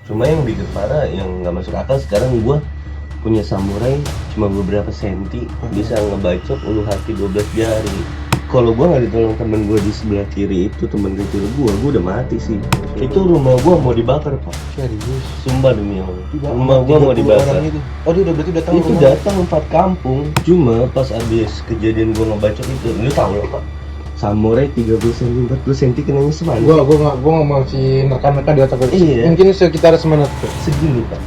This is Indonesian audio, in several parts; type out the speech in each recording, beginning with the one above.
Cuma yang bikin parah yang nggak masuk akal sekarang gue punya samurai cuma beberapa senti bisa ngebacok ulu hati 12 jari. Kalau gue nggak ditolong temen gue di sebelah kiri itu, temen kecil gue udah mati sih. Itu rumah gue mau dibakar pak. Serius? Sumpah demi Allah. Rumah gue mau 30 dibakar. orang itu. Oh dia udah berarti datang Itu datang 4 kampung. Cuma pas abis kejadian gue ngebacok itu, lu tau lah pak. Samurai 30 cm 40 cm kenanya semana. Gua nggak mau si rekan-rekan di otak gue. Iya. Mungkin sekitar semenit tuh. Segini pak.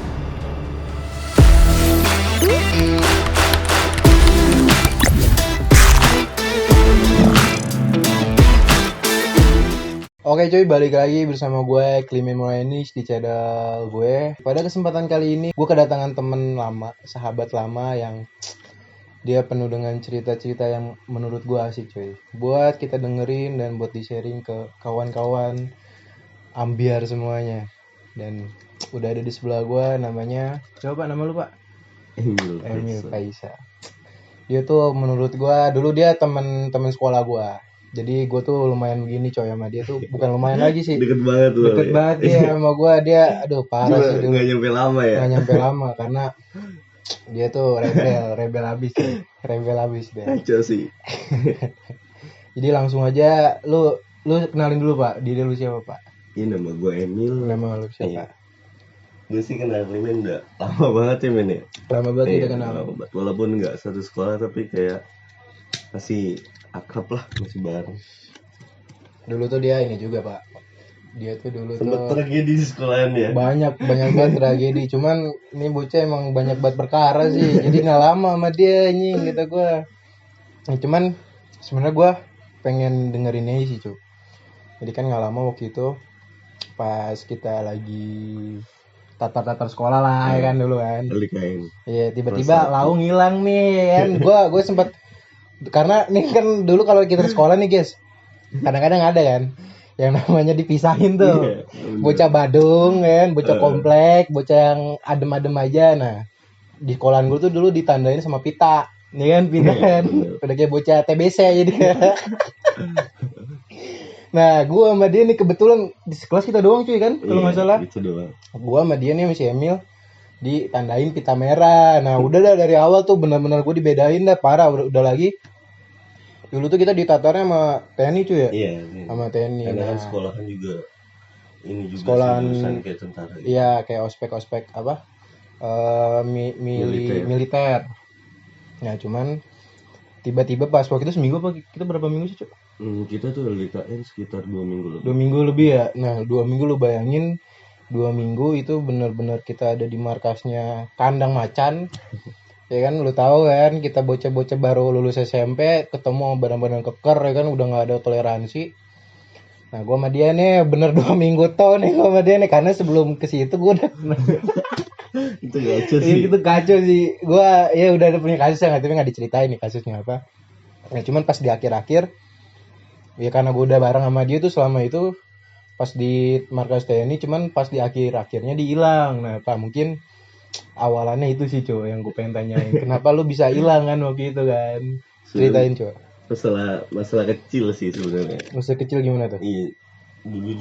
Oke cuy, balik lagi bersama gue Klimen Moenis di channel gue. Pada kesempatan kali ini gue kedatangan temen lama, sahabat lama yang dia penuh dengan cerita-cerita yang menurut gue asik cuy. Buat kita dengerin dan buat di-sharing ke kawan-kawan ambiar semuanya. Dan udah ada di sebelah gue, namanya coba nama lu pak? Emil Faisa. Dia tuh menurut gue dulu dia temen sekolah gue. Jadi gue tuh lumayan begini coy sama dia tuh, bukan lumayan lagi sih. Deket banget loh. Deket banget dia sama gue, dia aduh parah Cuma sih dulu. nggak nyampe lama ya. Nggak nyampe lama karena dia tuh rebel abis dia. Kacau sih. Jadi langsung aja lu kenalin dulu pak, diri lu siapa pak? Ini nama gue Emil. Nama lu siapa? Iya. Gue sih kenal Klimen udah lama banget ya men ya. Lama banget Iya, kita kenal. lama banget. Walaupun nggak satu sekolah tapi kayak masih akrab lah, masih bareng. Dulu tuh dia ini juga pak. Dia tuh dulu Sempet tuh tragedi di sekolahan ya. banyak banget tragedi. Cuman ini bocah emang banyak banget perkara sih. Jadi nggak lama sama dia anjing kata gue. Nah, cuman sebenarnya gue pengen dengerin aja sih cuy. Jadi kan nggak lama waktu itu pas kita lagi tatar sekolah lah ya kan dulu kan. Likain. Iya tiba-tiba Laung hilang nih kan. Gue sempet karena nih kan dulu kalau kita di sekolah nih guys, kadang-kadang ada kan yang namanya dipisahin tuh. Iya, Bocah Badung kan, bocah komplek, bocah yang adem-adem aja. Nah, di sekolahan gue tuh dulu ditandain sama pita. Nih kan pita kan. Udah kayak bocah TBC jadi. Nah, gue sama dia nih kebetulan di kelas kita doang cuy kan, kalau nggak salah. Gitu doang. Gue sama dia nih masih Emil ditandain pita merah. Nah, udah dah dari awal tuh benar-benar gue dibedain dah parah. Udah lagi. Dulu tuh kita ditatarnya sama TNI cuy ya. Iya. Sama TNI. Karena kan Nah, sekolahan juga ini juga sekolahan jurusan kayak tentara. iya kayak ospek apa? Militer. Nah, cuman tiba-tiba pas waktu itu seminggu apa kita berapa minggu sih cuy? Kita tuh LKN sekitar 2 minggu lebih. 2 minggu lebih ya. Nah, 2 minggu lu bayangin 2 minggu itu benar-benar kita ada di markasnya kandang macan. Ya kan lu tahu kan kita bocah-bocah baru lulus SMP ketemu barang-barang keker ya kan udah nggak ada toleransi. Nah gua sama dia nih bener 2 minggu tau nih gua sama dia nih karena sebelum ke situ gua udah Itu kacau sih. itu kacau sih. Gua ya udah ada punya kasusnya tapi nggak diceritain nih kasusnya apa. Nah cuman pas di akhir-akhir ya karena gua udah bareng sama dia tuh selama itu pas di markas TNI cuman pas di akhir-akhirnya dihilang. Nah Pak mungkin awalannya itu sih cuy yang gue pengen tanyain. Kenapa lu bisa hilang kan waktu itu kan? Ceritain cuy. Masalah kecil sih sebenarnya. Masa kecil gimana tuh? Iya. Dulu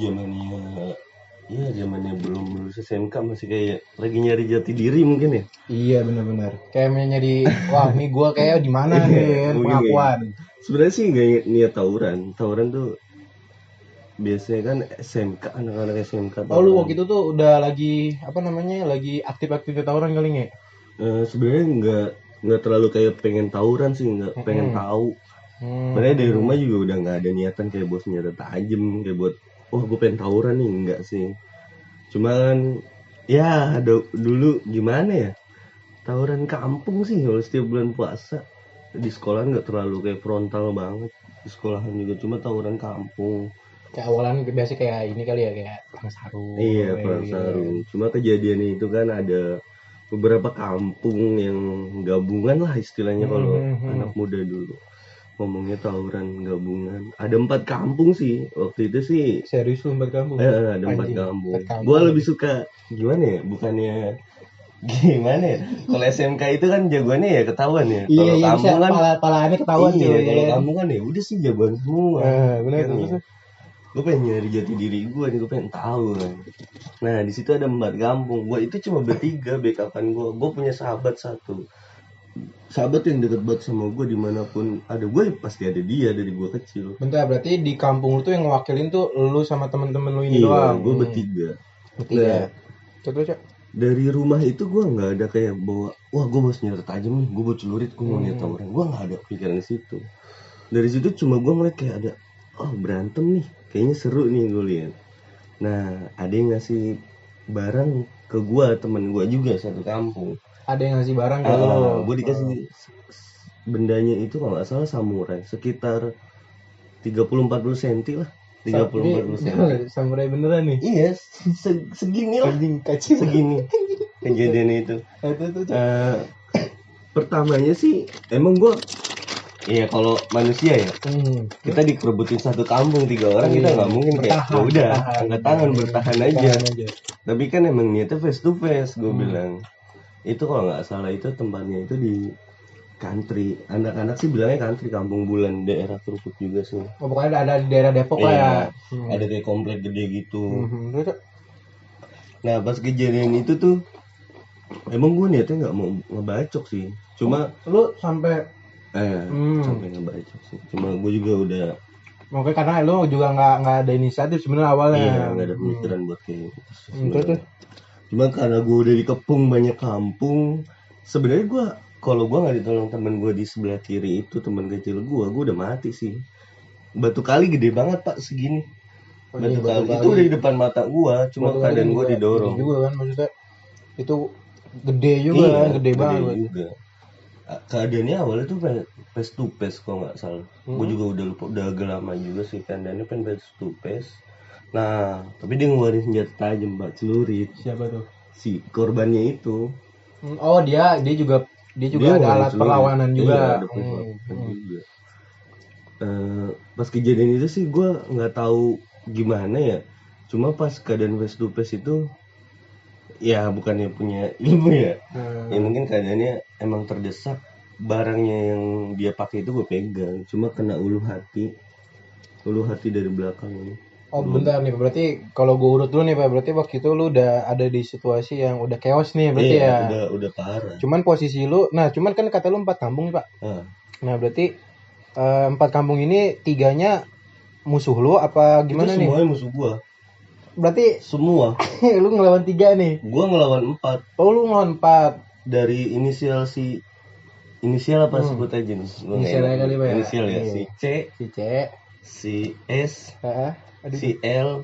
zamannya belum lulus SMK masih kayak lagi nyari jati diri mungkin ya. Iya benar-benar. Kayak nyari wah nih gue kayak di mana nih pengakuan. Sebenarnya sih nggak niat tawuran. Tawuran tuh biasanya kan SMK, anak-anak SMK. Oh lu waktu itu tuh udah lagi apa namanya lagi aktif-aktif tawuran kali nggak? Sebenarnya nggak terlalu kayak pengen tawuran sih, nggak pengen tahu. Sebenarnya dari rumah juga udah nggak ada niatan kayak buat senjata tajam kayak buat gue pengen tawuran nih, enggak sih. Cuman ya dulu gimana ya, tawuran kampung sih kalau setiap bulan puasa. Di sekolah nggak terlalu kayak frontal banget, di sekolahan juga cuma tawuran kampung. Kayak awalan biasa kayak ini kali ya kayak perang sarung. Iya perang sarung. Cuma kejadian itu kan ada beberapa kampung yang gabungan lah istilahnya kalau anak muda dulu ngomongnya tawuran gabungan. Ada 4 kampung sih waktu itu sih. Serius lu 4 kampung? Ada 4 kampung. Gue lebih suka gimana ya? Bukannya gimana ya? Kalau SMK itu kan jagoannya ya ketahuan ya. Iya, Kalau kampung kan palahannya ketahuan iya, tuh. kalau kampung kan ya udah sih jagoan semua. Benar kan, tuh. gue pengen nyari jati diri gue nih, gue pengen tahu kan. Nah di situ ada 4 kampung, gue itu cuma bertiga backupan gue punya sahabat satu, sahabat yang deket banget sama gue, dimanapun ada gue pasti ada dia dari gue kecil. Bentar, berarti di kampung lu tuh yang ngewakilin tuh lu sama temen-temen lu ini iya, doang. gue bertiga. Bertiga. Nah, Terus ya. dari rumah itu gue nggak ada kayak bawa, wah gue mau senjata tajam nih, gue mau celurit, gue mau niat tawuran, gue nggak ada pikiran di situ. Dari situ cuma gue ngeliat kayak ada, oh berantem nih, kayaknya seru nih gue lihat. Nah ada yang ngasih barang ke gue, temen gue juga satu kampung. Ada yang ngasih barang ke lu. Gue dikasih bendanya itu kalau nggak salah samurai, sekitar 30-40 cm lah. 30-40 cm. Samurai beneran nih. Iya, segini lah. Kacau. Segini kejadian itu. Itu. Pertamanya sih emang gue, iya kalau manusia ya, kita dikerebutin satu kampung 3 orang, kita nggak mungkin kayak ya udah angkat tangan bertahan aja. Tapi kan emang niatnya face to face, gue bilang. Itu kalau nggak salah itu tempatnya itu di country, anak-anak sih bilangnya country, Kampung Bulan, daerah Krukut juga sih. Oh, pokoknya ada di daerah Depok lah ya. Ada kayak komplek gede gitu. Nah pas kejadian itu tuh emang gue niatnya nggak mau ngebacok sih, cuma lu sampai sampai ngebacok sih, cuma gue juga udah mungkin karena lu juga nggak ada inisiatif sebenarnya awalnya. Iya, nggak ada pemikiran buat kayak gitu. Cuma karena gue udah dikepung banyak kampung, sebenarnya gue kalau gue nggak ditolong temen gue di sebelah kiri itu, temen kecil gue udah mati sih. Batu kali gede banget pak, segini. Batu kali itu udah di depan mata gue, cuma keadaan gue didorong. Gede juga kan maksudnya, itu gede juga kan, gede banget. Juga. Keadaannya awalnya tuh face to face kalau nggak salah. Gue juga udah lupa, udah agak lama juga sih keadaannya kan face to face. Nah, tapi dia ngeluarin senjata tajam, Mbak, celurit. Siapa tuh? Si korbannya itu. Oh, dia juga ada alat perlawanan juga. Iya, ada perlawanan juga. Pas kejadian itu sih gue nggak tahu gimana ya. Cuma pas keadaan face to face itu, ya bukannya punya ilmu ya. Ya mungkin keadaannya emang terdesak. Barangnya yang dia pakai itu gue pegang, cuma kena ulu hati dari belakang ini. Oh bentar nih, berarti kalau gue urut dulu nih Pak, berarti waktu itu lu udah ada di situasi yang udah chaos nih berarti ya. Udah parah. Cuman posisi lu, cuman kan kata lu 4 kampung nih Pak. Nah berarti 4 kampung ini 3-nya musuh lu apa gimana nih? Semuanya musuh gua. Berarti semua. Lu ngelawan 3 nih. Gua ngelawan 4. Oh lu ngelawan 4. Dari inisial apa sebut aja nih? Inisialnya kali Pak ya. Inisial ya, si C, si S, si L,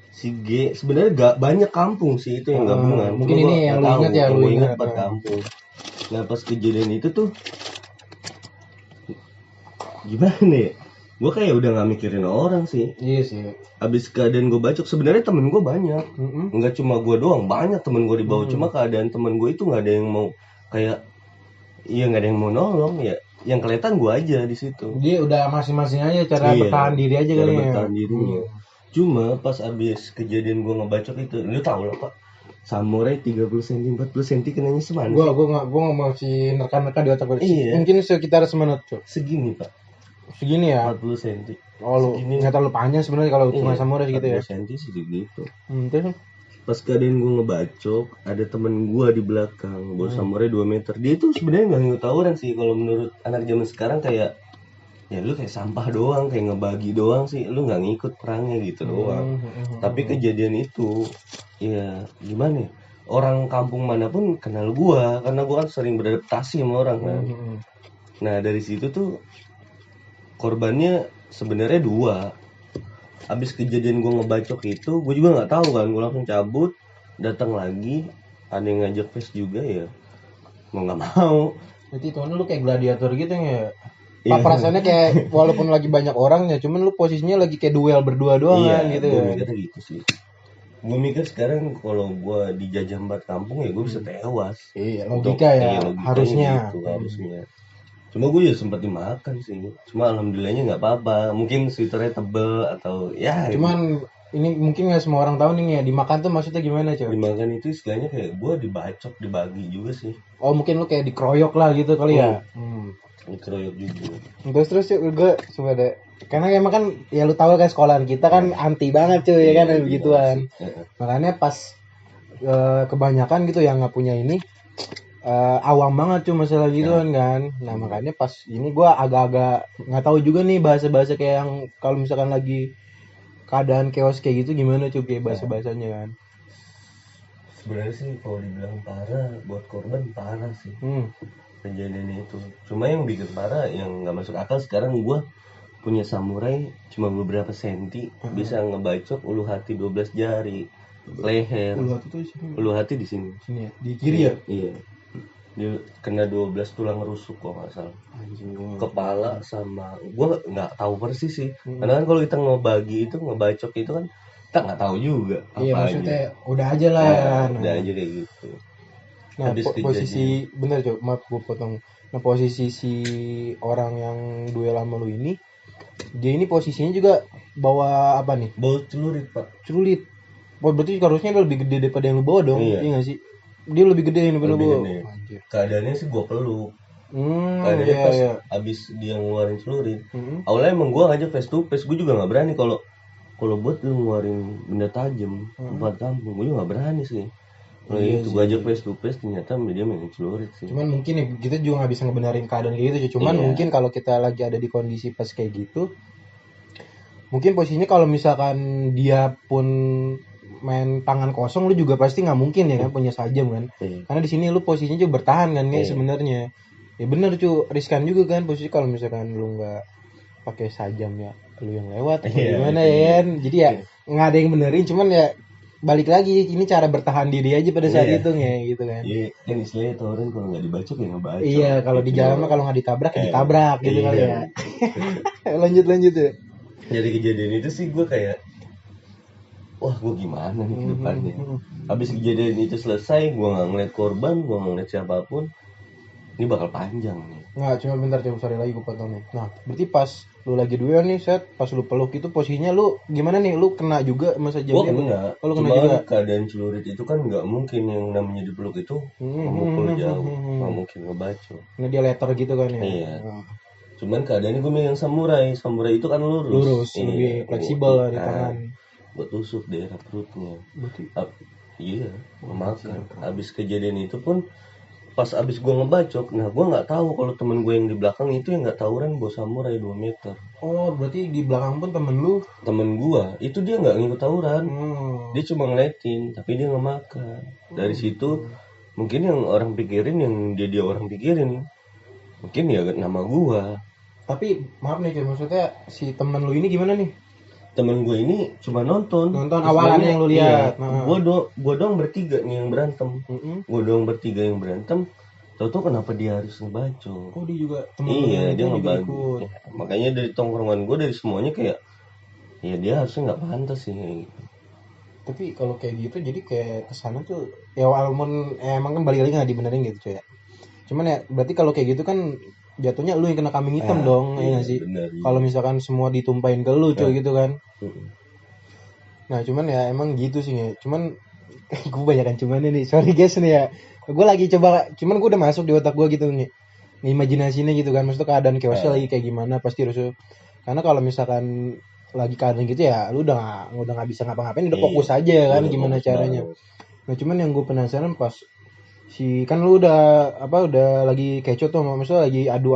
si G. Sebenarnya gak banyak kampung sih itu yang gabungan. Mungkin ini yang lu ingat ya, lu ingat 4 kampung. Nah pas kejadian itu tuh gimana ya? Gue kayak udah gak mikirin orang sih. Iya sih. Abis keadaan gue bacok, sebenarnya temen gue banyak. Nggak cuma gue doang, banyak temen gue di bawah. Cuma keadaan temen gue itu nggak ada yang mau kayak, iya nggak ada yang mau nolong ya. Yang kelihatan gue aja di situ. Dia udah masing-masing aja cara bertahan diri aja kali ya. Bertahan dirinya. Cuma pas abis kejadian gue ngebacok itu, lu tau lah pak, samurai 30 cm 40 cm kenanya semana. Gue nggak masih nerka-nerka di otak gue. Iya. Mungkin sekitar semenit tuh. Segini pak. Segini ya. 40 cm. Oh lu nggak terlalu panjang sebenarnya kalau cuma samurai gitu ya. 40 cm sih gitu. Terus pas keadaan gue ngebacok, ada temen gue di belakang, bawa samurai 2 meter. Dia tuh sebenarnya nggak ngikut tawuran sih. Kalau menurut anak zaman sekarang kayak, ya lu kayak sampah doang, kayak ngebagi doang sih, lu nggak ngikut perangnya gitu doang. Tapi kejadian itu, ya gimana ya? Orang kampung manapun kenal gue, karena gue kan sering beradaptasi sama orang kan. Nah dari situ tuh korbannya sebenarnya 2. Abis kejadian gue ngebacok itu, gue juga nggak tahu kan, gue langsung cabut, datang lagi, ada yang ngajak face juga ya, mau nggak mau. Berarti itu lu kayak gladiator gitu ya? Pak perasaannya kayak walaupun lagi banyak orang ya, cuman lu posisinya lagi kayak duel berdua doang kan gitu ya? Iya, gue mikirnya gitu sih. Gue mikir sekarang kalau gue dijajah 4 kampung ya gue bisa tewas. Iya, logika ya, harusnya. Gitu, harusnya. Cuma gue juga sempat dimakan sih. Cuma alhamdulillahnya nggak apa-apa. Mungkin sweaternya tebel atau ya. Cuman ini mungkin nggak semua orang tahu nih ya. Dimakan tuh maksudnya gimana coba? Dimakan itu istilahnya kayak gue dibacok, dibagi juga sih. Oh mungkin lu kayak dikeroyok lah gitu kali ya? Dikeroyok juga. Terus gue coba deh Karena emang kan ya lu tahu kan sekolahan kita kan anti banget cuy ya kan Iya, begituan. iya. Makanya pas kebanyakan gitu yang nggak punya ini awam banget cuy masalah gituan kan. Nah makanya pas ini gue agak-agak nggak tahu juga nih bahasa-bahasa kayak yang kalau misalkan lagi keadaan chaos kayak gitu gimana cuy kayak bahasa-bahasanya kan. Sebenarnya sih kalau dibilang parah buat korban parah sih kejadian itu. Cuma yang bikin parah yang nggak masuk akal sekarang gue punya samurai cuma beberapa senti bisa ngebacok ulu hati 12 jari leher. Ulu hati di sini. Sini ya, di kiri ya. Iya. Dia kena 12 tulang rusuk kok nggak salah. Kepala sama gue nggak tahu persis sih. Karena kan kalau kita ngebacok itu kan kita nggak tahu juga Iya apa maksudnya aja. udah aja lah ya. Udah aja kayak gitu. Nah posisi bener coba maaf gue potong. Nah posisi si orang yang duel sama lu ini, dia ini posisinya juga bawa apa nih? Bawa celurit pak. Celurit. Berarti harusnya dia lebih gede daripada yang lu bawa dong. Iya nggak sih? Dia lebih gede yang lu bawa. Keadaannya sih gue peluk. Keadaannya Iya, pas iya. abis dia ngeluarin celurit. Awalnya emang gue ngajak face to face. Gue juga nggak berani kalau buat lu ngeluarin benda tajam tempat kampung. Gue juga nggak berani sih. Kalau itu gue ajak face to face ternyata dia main celurit sih. Cuman mungkin ya kita juga nggak bisa ngebenarin keadaan kayak gitu. Cuman mungkin kalau kita lagi ada di kondisi pas kayak gitu, mungkin posisinya kalau misalkan dia pun main tangan kosong, lu juga pasti nggak mungkin ya kan punya sajam kan. Karena di sini lu posisinya juga bertahan kan kayak sebenarnya. Ya bener cu, riskan juga kan posisi kalau misalkan lu nggak pakai sajam ya lu yang lewat atau gimana ya kan. Jadi ya nggak ada yang benerin, cuman ya balik lagi ini cara bertahan diri aja pada saat itu ya gitu kan. Iya, kan istilahnya orang kalau nggak dibacok ya ngebacok. Iya, kalau di jalan mah kalau nggak ditabrak ya ditabrak gitu kali ya. lanjut ya. Jadi kejadian itu sih gue kayak wah gue gimana nih ke depannya. Habis kejadian itu selesai, gue nggak ngeliat korban, gue nggak ngeliat siapapun. Ini bakal panjang nih. Nggak, cuma bentar coba sorry lagi gue potong nih. Nah, berarti pas lu lagi duel nih set, pas lu peluk itu posisinya lu gimana nih? Lu kena juga masa jam dia? Gue kena. Lu kena Cuma juga. Keadaan celurit itu kan nggak mungkin yang namanya dipeluk itu memukul jauh, nggak mungkin ngebacok. Nah dia letter gitu kan ya. Iya. Cuman keadaannya gue megang samurai itu kan lurus. Lebih fleksibel di tangan. Buat tusuk daerah perutnya. Iya, memakan. Abis kejadian itu pun pas abis gue ngebacok, nah gue nggak tahu kalau temen gue yang di belakang itu yang nggak tawuran bawa samurai 2 meter. Oh berarti di belakang pun temen gue itu dia nggak ngikut tawuran, dia cuma ngeliatin tapi dia nggak makan. Dari situ mungkin yang orang pikirin yang dia orang pikirin mungkin ya nama gue. Tapi maaf nih maksudnya si temen lu ini gimana nih? Temen gue ini cuma nonton awalannya yang lu lihat. Iya, gue doang bertiga nih yang berantem. Gue doang bertiga yang berantem. Tahu kenapa dia harus ngebacok? Oh dia juga temen. Iya dia ngebacok. Ya, makanya dari tongkrongan gue dari semuanya kayak ya dia harusnya nggak pantas sih. Tapi kalau kayak gitu jadi kayak kesana tuh ya walaupun emang kan balik lagi nggak dibenerin gitu cuy ya. Cuman ya berarti kalau kayak gitu kan jatuhnya lu yang kena kambing hitam dong, ya nggak sih? Kalau misalkan semua ditumpahin ke lu cuy gitu kan. Nah cuman ya emang gitu sih ya. Cuman gue banyakan cuman ini, sorry guys nih ya. Gue lagi coba, cuman gue udah masuk di otak gue gitu nih. Imajinasinya gitu kan, maksudnya keadaan chaosnya lagi kayak gimana pasti harus. Karena kalau misalkan lagi keadaan gitu ya, lu udah nggak bisa ngapa-ngapain, udah fokus aja kan gimana caranya. Nah cuman yang gue penasaran pas kan lu udah lagi keco tuh maksudnya lagi adu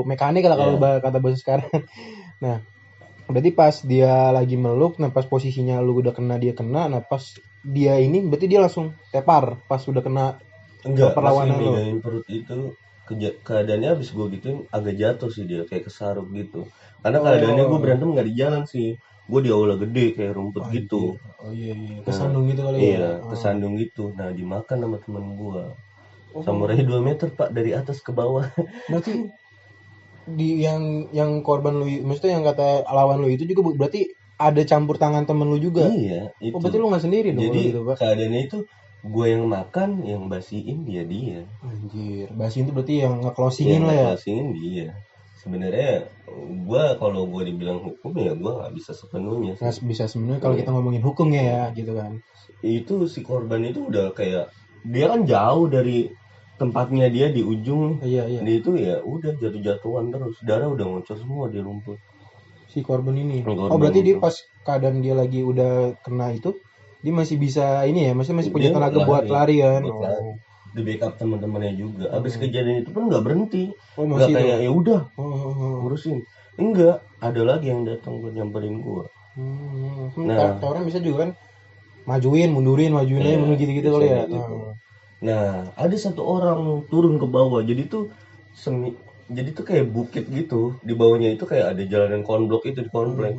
mekanik lah kalau kata bahasa sekarang. Nah berarti pas dia lagi meluk, nah pas posisinya lu udah kena dia kena, nah pas dia ini berarti dia langsung tepar pas udah kena. Enggak, perlawanan lu perut itu keadaannya abis gue gituin agak jatuh sih dia kayak kesaruk gitu karena keadaannya gue berantem nggak di jalan sih, gue di aula gede kayak rumput gitu. Iya kesandung gitu kali ya. Iya kesandung gitu. Nah dimakan sama teman gue. Samurai 2 meter pak dari atas ke bawah. Berarti di yang korban lu maksudnya yang kata lawan lu itu juga berarti ada campur tangan temen lu juga. Iya itu. Oh berarti lu nggak sendiri dong. Jadi gitu, Pak. Keadaannya itu gue yang makan, yang basiin dia. Anjir, basiin itu berarti yang nge-closingin lah ya. Nge-closingin dia. Sebenarnya kalau gue dibilang hukum ya gue nggak bisa sepenuhnya. Nggak bisa sebenarnya kalau kita ngomongin hukum ya gitu kan. Itu si korban itu udah kayak dia kan jauh dari tempatnya dia di ujung. Iya. Dia itu ya udah jatuh-jatuhan terus, darah udah ngocor semua di rumput. si korban ini. Korban Oh berarti dia itu. pas keadaan dia lagi udah kena itu, dia masih bisa ini ya, masih punya Dia tenaga buat lari kan. buat lari. Di backup teman-temannya juga. Habis Hmm. kejadian itu pun nggak berhenti. Oh Nggak masih tuh. kayak ya udah Oh. ngurusin. Enggak, ada lagi yang datang buat nyamperin gua. Nah, orang bisa juga kan majuin, mundurin, majuin aja, Iya, mundur gitu-gitu kali ya. biasanya gitu. Nah, ada satu orang turun ke bawah. Jadi tuh jadi tuh kayak bukit gitu. Di bawahnya itu kayak ada jalanan konblok itu di komplek.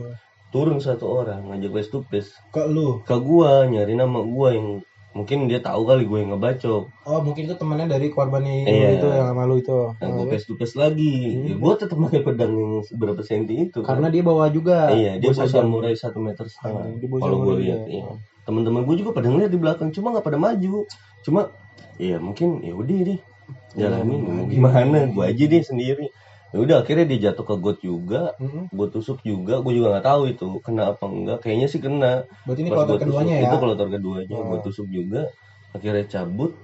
Turun satu orang ngajak face to face. Ke lu? Ke gua, nyari nama gua yang mungkin dia tahu kali gue yang ngebacok. Oh mungkin itu temannya dari korban Iya. itu yang sama lu itu. Nah, gue face to face lagi. Ya, gue tetap pakai pedang yang berapa senti itu. Karena dia bawa juga. Iya, dia bawa tajam. samurai 1,5 meter. Dia bawa Kalau gue samurai lihat, juga. iya. Teman-teman gue juga pada ngeliat di belakang, cuma nggak pada maju. Cuma, ya mungkin ya udah deh, jalanin. Mau gimana? Gue aja deh sendiri. Ya udah akhirnya dia jatuh ke got juga, gue tusuk juga. Gue juga nggak tahu itu kena apa enggak. Kayaknya sih kena. Berarti ini Pas kloter gua keduanya tusuk, ya? Itu kloter keduanya. Gue tusuk juga. Akhirnya cabut.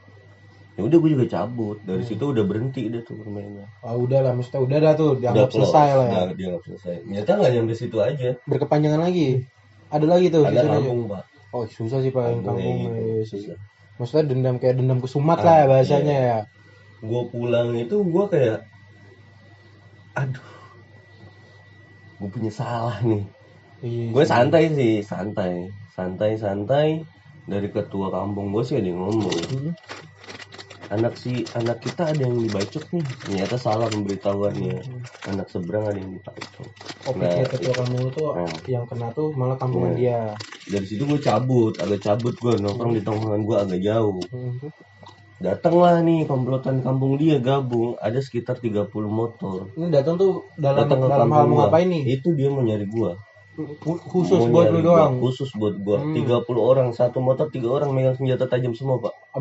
Ya udah gue juga cabut. Dari situ udah berhenti deh tuh permainnya. Oh udah lah, maksudnya udah dah tuh, dianggap close, selesai lah ya. Udah dianggap selesai. Ternyata nggak nyampe situ aja. Berkepanjangan lagi. Ada lagi tuh. Ada kampung pak. Oh susah sih pak, kampung Gitu. sih. Maksudnya dendam kayak dendam kesumat lah ya bahasanya ya. Gue pulang itu gue kayak, aduh, gue punya salah nih. Gue santai sih, santai. Dari ketua kampung gue sih ada yang ngomong, anak kita ada yang dibacok nih. Ternyata salah pemberitahuannya. Anak seberang ada yang dibacok. Pikir ketua kampung itu yang kena tuh malah kampungan dia. Dari situ gue agak cabut gue nongkrong di tongkrongan gue agak jauh. Datanglah nih komplotan kampung dia gabung, ada sekitar 30 motor. Ini datang tuh dalam hal mau ngapain nih? Itu dia mau nyari gua. Khusus buat lu doang. Khusus buat gua. 30 orang, satu motor 3 orang megang senjata tajam semua, Pak.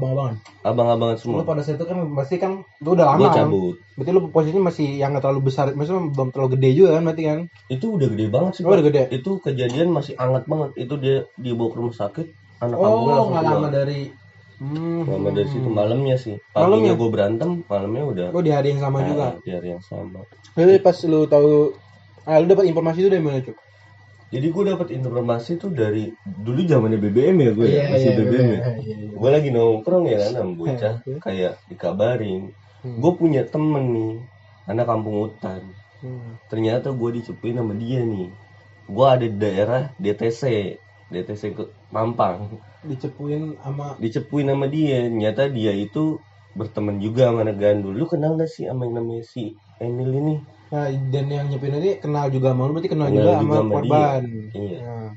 Abang-abangan semua. Lu pada saat itu kan pasti kan lu udah lama. Gua cabut. Berarti lu posisinya masih yang enggak terlalu besar, maksudnya belum terlalu gede juga kan berarti kan? Itu udah gede banget sih, Pak. Udah gede. Itu kejadian masih hangat banget. Itu dia dibawa ke rumah sakit, anak kampungnya langsung nggak lama dari lama dari situ malamnya sih. Paginya gue berantem, malamnya udah. Oh di hari yang sama juga. Di hari yang sama. Jadi pas lu tahu, lu dapat informasi itu dari mana Cuk? Jadi gue dapat informasi tuh dari dulu zamannya BBM ya gue masih BBM ya. Gue lagi nongkrong ya kan sama bocah, kayak dikabarin. Gue punya temen nih, anak kampung hutan. Ternyata gue dicepuin sama dia nih. Gue ada di daerah DTC ke Mampang. Dicepuin sama dia. Ternyata dia itu berteman juga sama anak gandul. Lu kenal gak sih sama yang namanya si Emil ini? Nah, dan yang nyepin ini kenal juga sama lu, berarti kenal juga sama korban. Iya.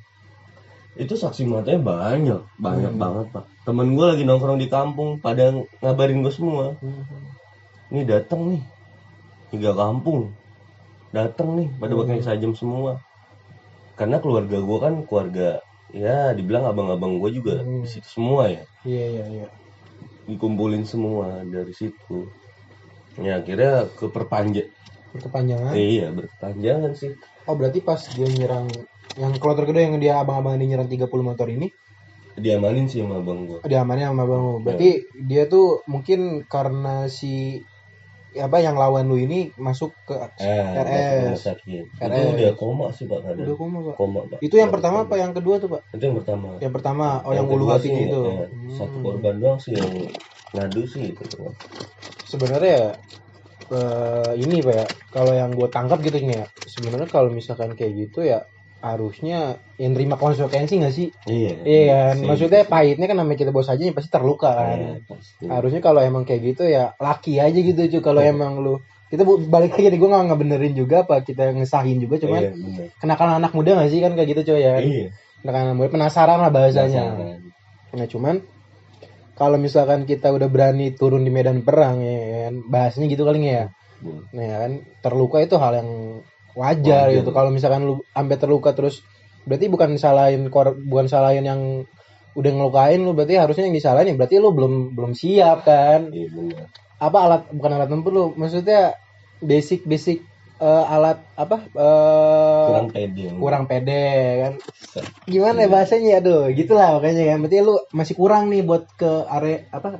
Itu saksi matanya banyak banget Pak. Temen gue lagi nongkrong di kampung, pada ngabarin gue semua. Ini datang nih, 3 kampung datang nih, pada pakai sajam semua. Karena keluarga gue kan keluarga, ya dibilang abang-abang gue juga di situ semua ya. Iya. Dikumpulin semua dari situ. Ya akhirnya berkepanjangan. Iya, berkepanjangan sih. Oh, berarti pas dia nyerang yang kloter kedua yang dia abang-abang dia nyerang 30 motor ini diamanin sih sama abang gua. Diamanin sama abang lu. Berarti dia tuh mungkin karena si yang lawan lu ini masuk ke RS. Itu udah koma sih Pak kadang. Udah koma, Pak. Koma, Pak. Itu yang pertama apa yang kedua tuh, Pak? Itu yang pertama. Yang pertama, yang ulu hatinya itu. Satu korban doang sih yang ngadu sih itu. Sebenarnya ini Pak ya, kalau yang gue tangkap gitu ya, sebenarnya kalau misalkan kayak gitu ya harusnya yang terima konsekuensi nggak sih? Iya kan, maksudnya pahitnya kan namanya kita bos aja pasti terluka kan. Harusnya kalau emang kayak gitu ya laki aja gitu cuy. Kalau emang lu kita balik lagi nih, gue nggak ngebenerin juga apa kita ngesahin juga, cuman kenakalan anak muda nggak sih kan kayak gitu cuy ya? Kenakalan anak muda, penasaran lah bahasanya. Nah cuman kalau misalkan kita udah berani turun di medan perang ya kan, bahasanya gitu kali ya. Nah ya kan, terluka itu hal yang wajar gitu. Kalau misalkan lu sampai terluka terus berarti bukan salahin yang udah ngelukain lu, berarti harusnya yang disalahin berarti lu belum siap kan. Iya benar. Apa bukan alat tempur lu, maksudnya basic alat kurang pede kan. Gimana ya bahasanya, aduh gitulah makanya kan. Berarti lu masih kurang nih buat ke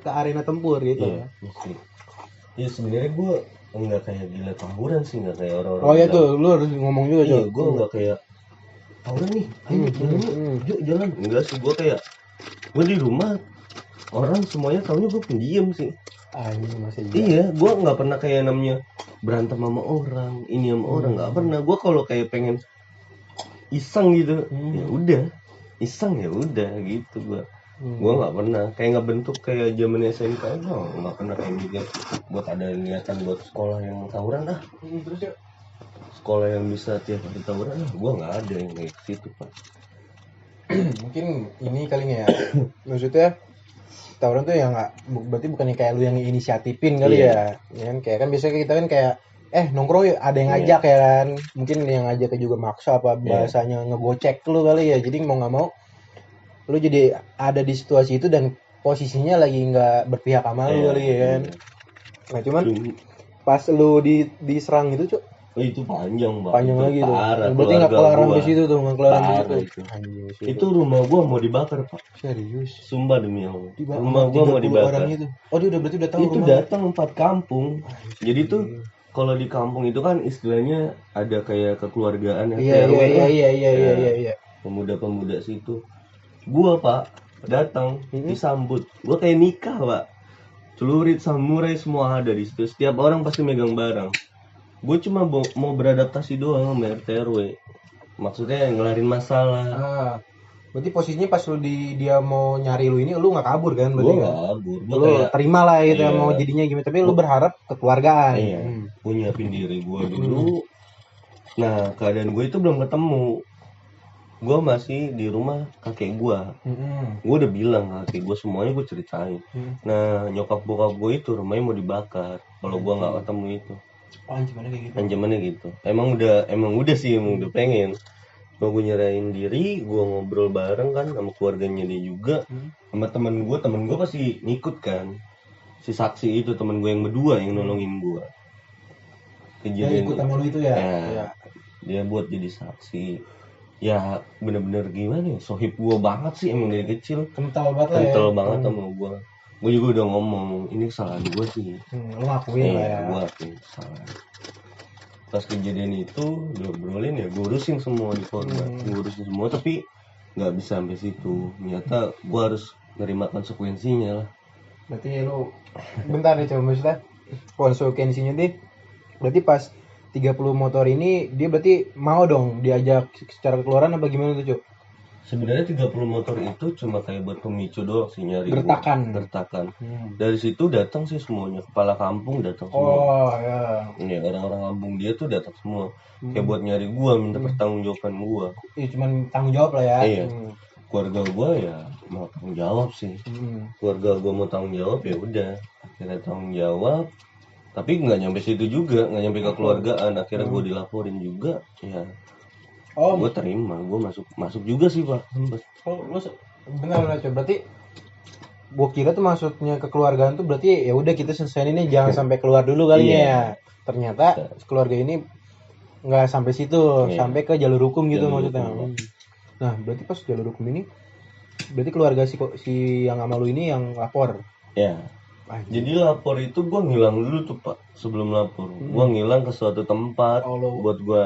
arena tempur gitu. Iya sebenarnya gue enggak kayak gila tawuran sih, enggak kayak orang-orang. Oh ya bilang, tuh, lu harus ngomong juga iya Cok. gue enggak kayak tawuran nih, ayo jalan yuk jalan. Enggak sih, gue kayak gue di rumah orang semuanya taunya gue pendiam sih. Anjing masih Iya, gue nggak pernah kayak namanya berantem sama orang, ini sama orang, nggak pernah. Gue kalau kayak pengen iseng gitu, ya udah, iseng ya udah gitu gue. Gue nggak pernah kayak nggak bentuk kayak zaman SMK aja, nggak pernah kayak mikir buat ada niatan buat sekolah yang tawuran ah. Terus ya, Sekolah yang bisa tiap hari tawuran ah, gue nggak ada yang kayak gitu pak. mungkin ini kali ya. Maksudnya tawuran tuh ya nggak, berarti bukannya kayak lu yang inisiatifin kali ya. Ya kan kayak kan biasanya kita kan kayak nongkrong yuk, ada yang ngajak ya kan. Mungkin yang ngajaknya juga maksa apa bahasanya ngegocek lu kali ya. Jadi mau nggak mau lu jadi ada di situasi itu dan posisinya lagi nggak berpihak sama lu kali ya kan. Nah cuman pas lu diserang itu Cuk, itu panjang banget. panjang lagi tuh. Parah, Berarti nggak kelar gua. di situ tuh, nggak kelar di Parah situ. itu. Anjing, Itu rumah gua mau dibakar pak. serius. Sumpah demi Allah. Tiba Rumah gua mau 30 dibakar. orang itu. Oh dia berarti udah tahu Itu rumah. datang 4 kampung. Jadi tuh kalau di kampung itu kan istilahnya ada kayak kekeluargaan ya. Iya. Pemuda-pemuda situ. Gua pak datang disambut. Gua kayak nikah pak. Celurit, samurai semua ada di situ. Setiap orang pasti megang barang. Gue cuma mau beradaptasi doang sama RT RW. Maksudnya ngelarin masalah. Berarti posisinya pas lu dia mau nyari lu ini, lu nggak kabur kan? Berarti Gue kan? kabur. Gue Lu kayak terima lah gitu iya. mau jadinya gimana. Tapi lu berharap kekeluargaan. iya, gue nyiapin diri gue dulu. Nah keadaan gue itu belum ketemu. Gue masih di rumah kakek gue. Gue udah bilang kakek gue semuanya gue ceritain. Nah nyokap bokap gue itu rumahnya mau dibakar. Kalau gue nggak ketemu itu. Oh, ancamannya kayak gitu. Ancamannya gitu. Emang udah sih, emang udah pengen. Gue nyerahin diri, gue ngobrol bareng kan sama keluarganya dia juga, sama temen gue pasti ngikut kan. Si saksi itu temen gue yang berdua yang nolongin gue. Kejadian ikut sama lu itu ya? Ya. Dia buat jadi saksi. Ya bener-bener gimana ya, sohib gue banget sih emang dari kecil. Kental banget lah ya. Kental banget sama gue. Gue juga udah ngomong, ini kesalahan gue sih. Lu ngakuin lah ya. Gue akuin kesalahan. Pas kejadian itu udah obrolin ya, gue urusin semua di korban. Gue urusin semua tapi nggak bisa sampai situ. Ternyata gue harus nerima konsekuensinya lah. Berarti lu bentar nih coba maksudnya konsekuensinya nih. Berarti pas 30 motor ini dia berarti mau dong diajak secara kekeluaran apa gimana tuh Cuk? Sebenarnya 30 motor itu cuma kayak buat pemicu doang sih, nyari gertakan. Dari situ datang sih semuanya, kepala kampung datang semua. Oh ya. Ini orang-orang kampung dia tuh datang semua. Kayak buat nyari gua, minta pertanggungjawaban gua. Iya cuman tanggung jawab lah ya. Iya. Keluarga gua ya mau tanggung jawab sih. Keluarga gua mau tanggung jawab ya udah. Akhirnya tanggung jawab. Tapi nggak nyampe situ juga, nggak nyampe ke keluargaan. Akhirnya gua dilaporin juga. Ya. Oh, Gue terima, gue masuk juga sih pak. Oh, lu benar coba. Berarti gua kira tuh maksudnya kekeluargaan tuh berarti ya udah kita selesai ini jangan sampai keluar dulu kali ya. Ternyata keluarga ini nggak sampai situ, sampai ke jalur hukum gitu maksudnya. Nah, berarti pas jalur hukum ini berarti keluarga si yang sama lu ini yang lapor. Ya. Jadi lapor itu gue ngilang dulu tuh pak. Sebelum lapor, gue ngilang ke suatu tempat buat gue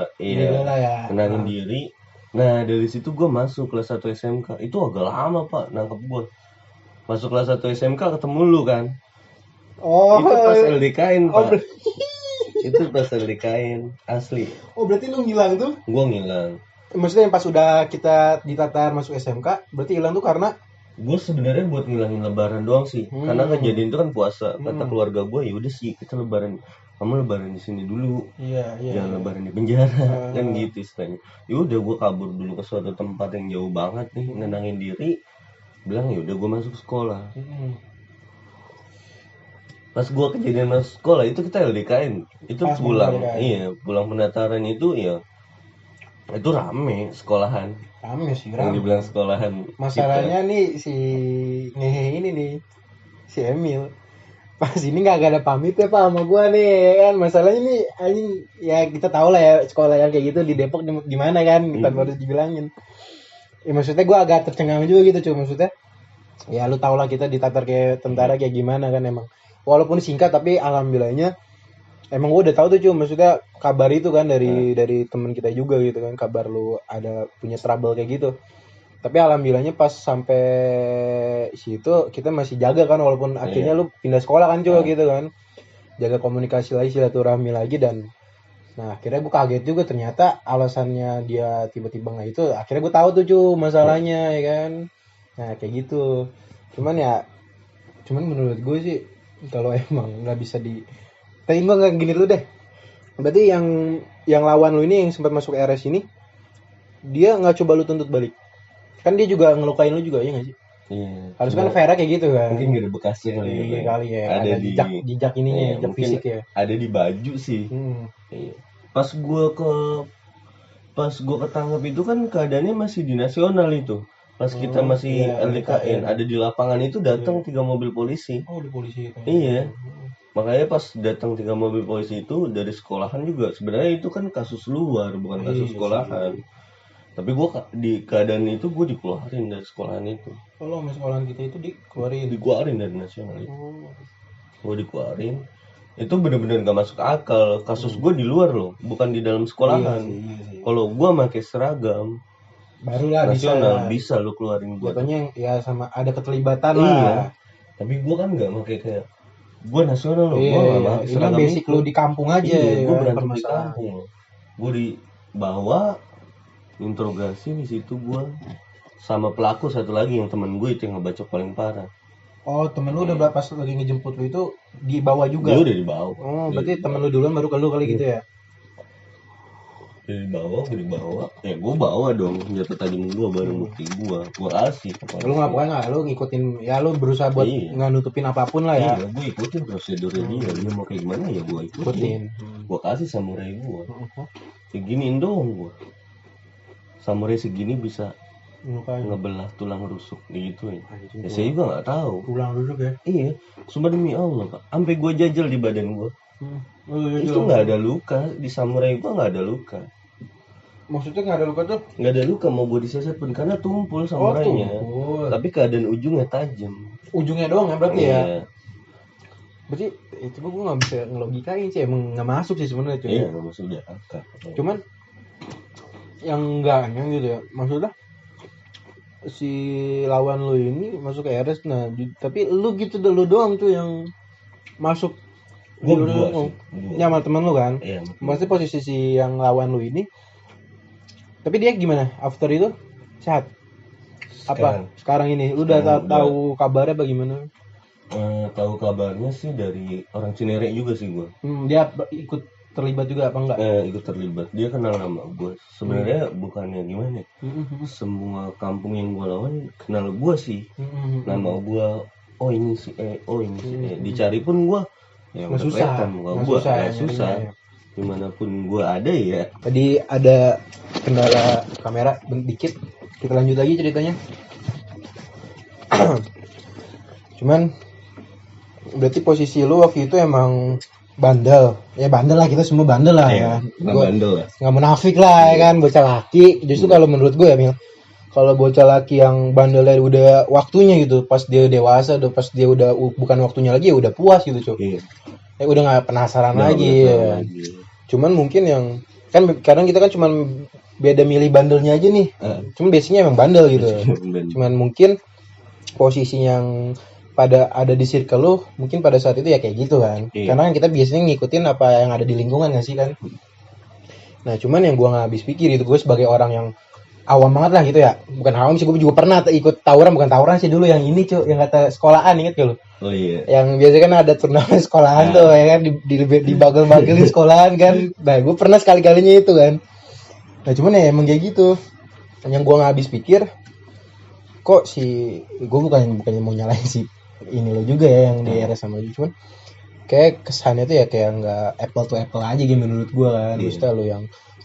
kenalin diri. Nah dari situ gue masuk kelas 1 SMK. Itu agak lama pak nangkep gue. Masuk kelas 1 SMK ketemu lu kan. Oh, itu pas LDKin pak. Itu pas LDKin asli. Oh berarti lu ngilang tuh? Gue ngilang. Maksudnya yang pas udah kita ditatar masuk SMK, berarti hilang tuh karena gue sebenarnya buat ngilangin lebaran doang sih. Karena kejadian itu kan puasa. Kata keluarga gue ya udah sih kita lebaran, kamu lebaran di sini dulu. Jangan lebaran di penjara. Kan gitu istilahnya. Ya udah gue kabur dulu ke suatu tempat yang jauh banget nih, nenangin diri. Bilang ya udah gue masuk sekolah. Pas gue kejadian masuk sekolah itu kita LDKN. Itu pulang. Iya, pulang pendaftaran itu ya itu rame sekolahan. Rame sih, yang dibilang sekolahan. Masalahnya kita. Nih si ngehe ini nih si Emil pas ini nggak ada pamit ya pak sama gua nih kan. Masalahnya nih anjing ya kita tahu lah ya sekolah yang kayak gitu di Depok gimana kan tanpa harus dibilangin. Ya maksudnya gua agak tercengang juga gitu cuy, maksudnya ya lu tau lah kita ditatar kayak tentara kayak gimana kan emang. Walaupun singkat tapi alhamdulillahnya emang gue udah tahu tuh cuma maksudnya kabar itu kan dari teman kita juga gitu kan, kabar lu ada punya trouble kayak gitu. Tapi alhamdulillahnya pas sampai situ kita masih jaga kan, walaupun akhirnya lu pindah sekolah kan juga gitu kan, jaga komunikasi lagi, silaturahmi lagi. Dan nah akhirnya gue kaget juga ternyata alasannya dia tiba-tiba nggak itu. Akhirnya gue tahu tuh masalahnya ya kan. Nah kayak gitu. Cuman menurut gue sih kalau emang nggak bisa tapi gue nggak gini dulu deh. Berarti yang lawan lu ini yang sempat masuk RS ini, dia nggak coba lu tuntut balik? Kan dia juga ngelukain lu juga, ya nggak sih? Iya. Harus kan fair kayak gitu kan? Mungkin gak ada bekasnya kali ya. Iya kali ya. Ada di jejak ininya, jejak fisik ya. Ada di baju sih. Iya. Pas gue ketangkep itu kan keadaannya masih di nasional itu. Pas kita masih LDKN, ada di lapangan itu datang 3 mobil polisi. Oh, di polisi itu. Iya. Makanya pas datang 3 mobil polisi itu dari sekolahan juga. Sebenarnya itu kan kasus luar, bukan kasus sekolahan. Tapi gue di keadaan itu gue dikeluarin dari sekolahan itu. Kalau sama sekolahan kita itu dikeluarin dari nasional itu. Gue dikeluarin. Itu bener-bener gak masuk akal. Kasus gue di luar loh, bukan di dalam sekolahan. Kalau gue pakai seragam barulah nasional bisa lu keluarin gue. Jatuhnya ya sama ada keterlibatan lah. Tapi gue kan gak pakai kayak gue nasional loh. Gue gak pakai seragam. Ini basic lu di kampung aja. Gue berantem di kampung. Gue dibawa interogasi di situ gue sama pelaku satu lagi yang teman gue itu yang ngebacok paling parah. Oh, temen lu udah pas lagi ngejemput lu itu dibawa juga? Dia udah dibawa. Oh, berarti temen lu duluan baru ke lu kali gitu ya? Dia dibawa. Ya gue bawa dong senjata tajam gue bareng bukti gue kasih. Lu ngapain nggak? Lu ngikutin, ya lu berusaha buat nggak nutupin apapun lah ya? Iya, gue ikutin prosedurnya dia mau kayak gimana ya gue ikutin. Gue kasih samurai gue. Seginiin dong gue. Samurai segini bisa ngebelah tulang rusuk gitu ya. Ya saya juga nggak tahu. Tulang rusuk ya? Iya. Sumpah demi Allah pak. Sampai gue jajal di badan gue. Itu nggak ada luka. Di samurai gue nggak ada luka. Maksudnya nggak ada luka tuh? Nggak ada luka, mau gue diseset pun karena tumpul samurainya. Tapi keadaan ujungnya tajam. Ujungnya doang ya berarti ya? Berarti itu gue nggak bisa ngelogikain sih, emang nggak masuk sih sebenarnya. Iya nggak masuk dia akal. Cuman yang enggaknya gitu ya, maksudnya si lawan lu ini masuk ke RS, nah tapi lu gitu lu doang tuh yang masuk. Gua sama temen lu kan? Iya. Maksudnya posisi si yang lawan lu ini, tapi dia gimana after itu? Sehat? Apa sekarang ini lu udah tahu kabarnya bagaimana? Tahu kabarnya sih dari orang Cinere juga sih gua. Dia ikut terlibat juga apa enggak? Ikut terlibat. Dia kenal nama gue. Sebenarnya bukannya gimana? Semua kampung yang gue lawan kenal gue sih. Nama gue, oh ini si ini si Dicari pun gue, ya udah kelihatan gue susah. Dimanapun gue ada ya. Tadi ada kendala kamera dikit. Kita lanjut lagi ceritanya. Cuman berarti posisi lu waktu itu emang bandel lah, kita semua bandel lah ya. Bandel lah. Nggak munafik lah ya kan, bocah laki. Justru kalau menurut gue ya Mil, kalau bocah laki yang bandelnya udah waktunya gitu, pas dia dewasa, pas dia udah bukan waktunya lagi ya udah puas gitu cuy. Udah nggak penasaran lagi. Cuman mungkin yang kan kadang kita kan cuman beda milih bandelnya aja nih. Cuman biasanya emang bandel gitu. Cuman mungkin posisi yang pada ada di circle lu mungkin pada saat itu ya kayak gitu kan. Karena kan kita biasanya ngikutin apa yang ada di lingkungan gak sih kan. Nah cuman yang gua gak habis pikir itu, gue sebagai orang yang awam banget lah gitu ya, bukan awam sih, gue juga pernah ikut tawuran, bukan tawuran sih dulu yang ini cuy, yang kata sekolahan, inget gak lu? Oh iya. Yang biasanya kan ada turnamen sekolahan tuh ya kan, di bagel-bagelin sekolahan kan. Nah gue pernah sekali-kalinya itu kan. Nah cuman ya emang kayak gitu. Yang gue gak habis pikir, kok si gue bukannya mau nyalain si ini lo juga ya yang di RS sama lu, cuman kayak kesannya tuh ya kayak nggak apple to apple aja gitu menurut gue kan. Maksudnya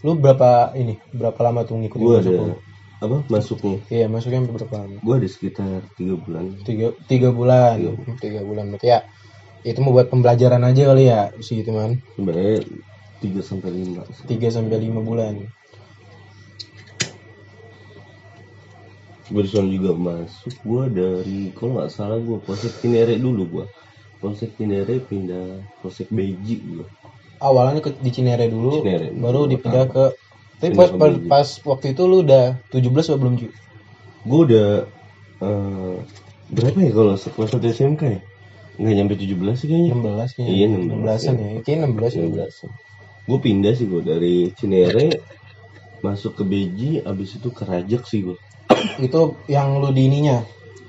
lu berapa lama tuh ngikutin masuk? Apa masuknya? Iya masuknya berapa lama? Gue ada sekitar 3 bulan. 3 bulan. 3 bulan berarti ya itu mau buat pembelajaran aja kali ya sih teman. Sebenarnya 3-5 bulan. Berson juga masuk gue dari, kalau nggak salah gue Polsek Cinere dulu, gue Polsek Cinere pindah Polsek Beji gue. awalnya di Cinere dulu, Cinere, baru dipindah ke. Tapi pindah pas, ke Beji. pas waktu itu lu udah 17 atau belum, Ju? Gue udah berapa ya kalau setelah satu SMK ya? Nggak nyampe 17 sih kayaknya. 16 kayaknya. Iya, 16-an ya. Kayaknya 16 ya. 16. Gue pindah sih gue dari Cinere masuk ke Beji, abis itu ke Rajak sih gue. Itu yang lu di ininya.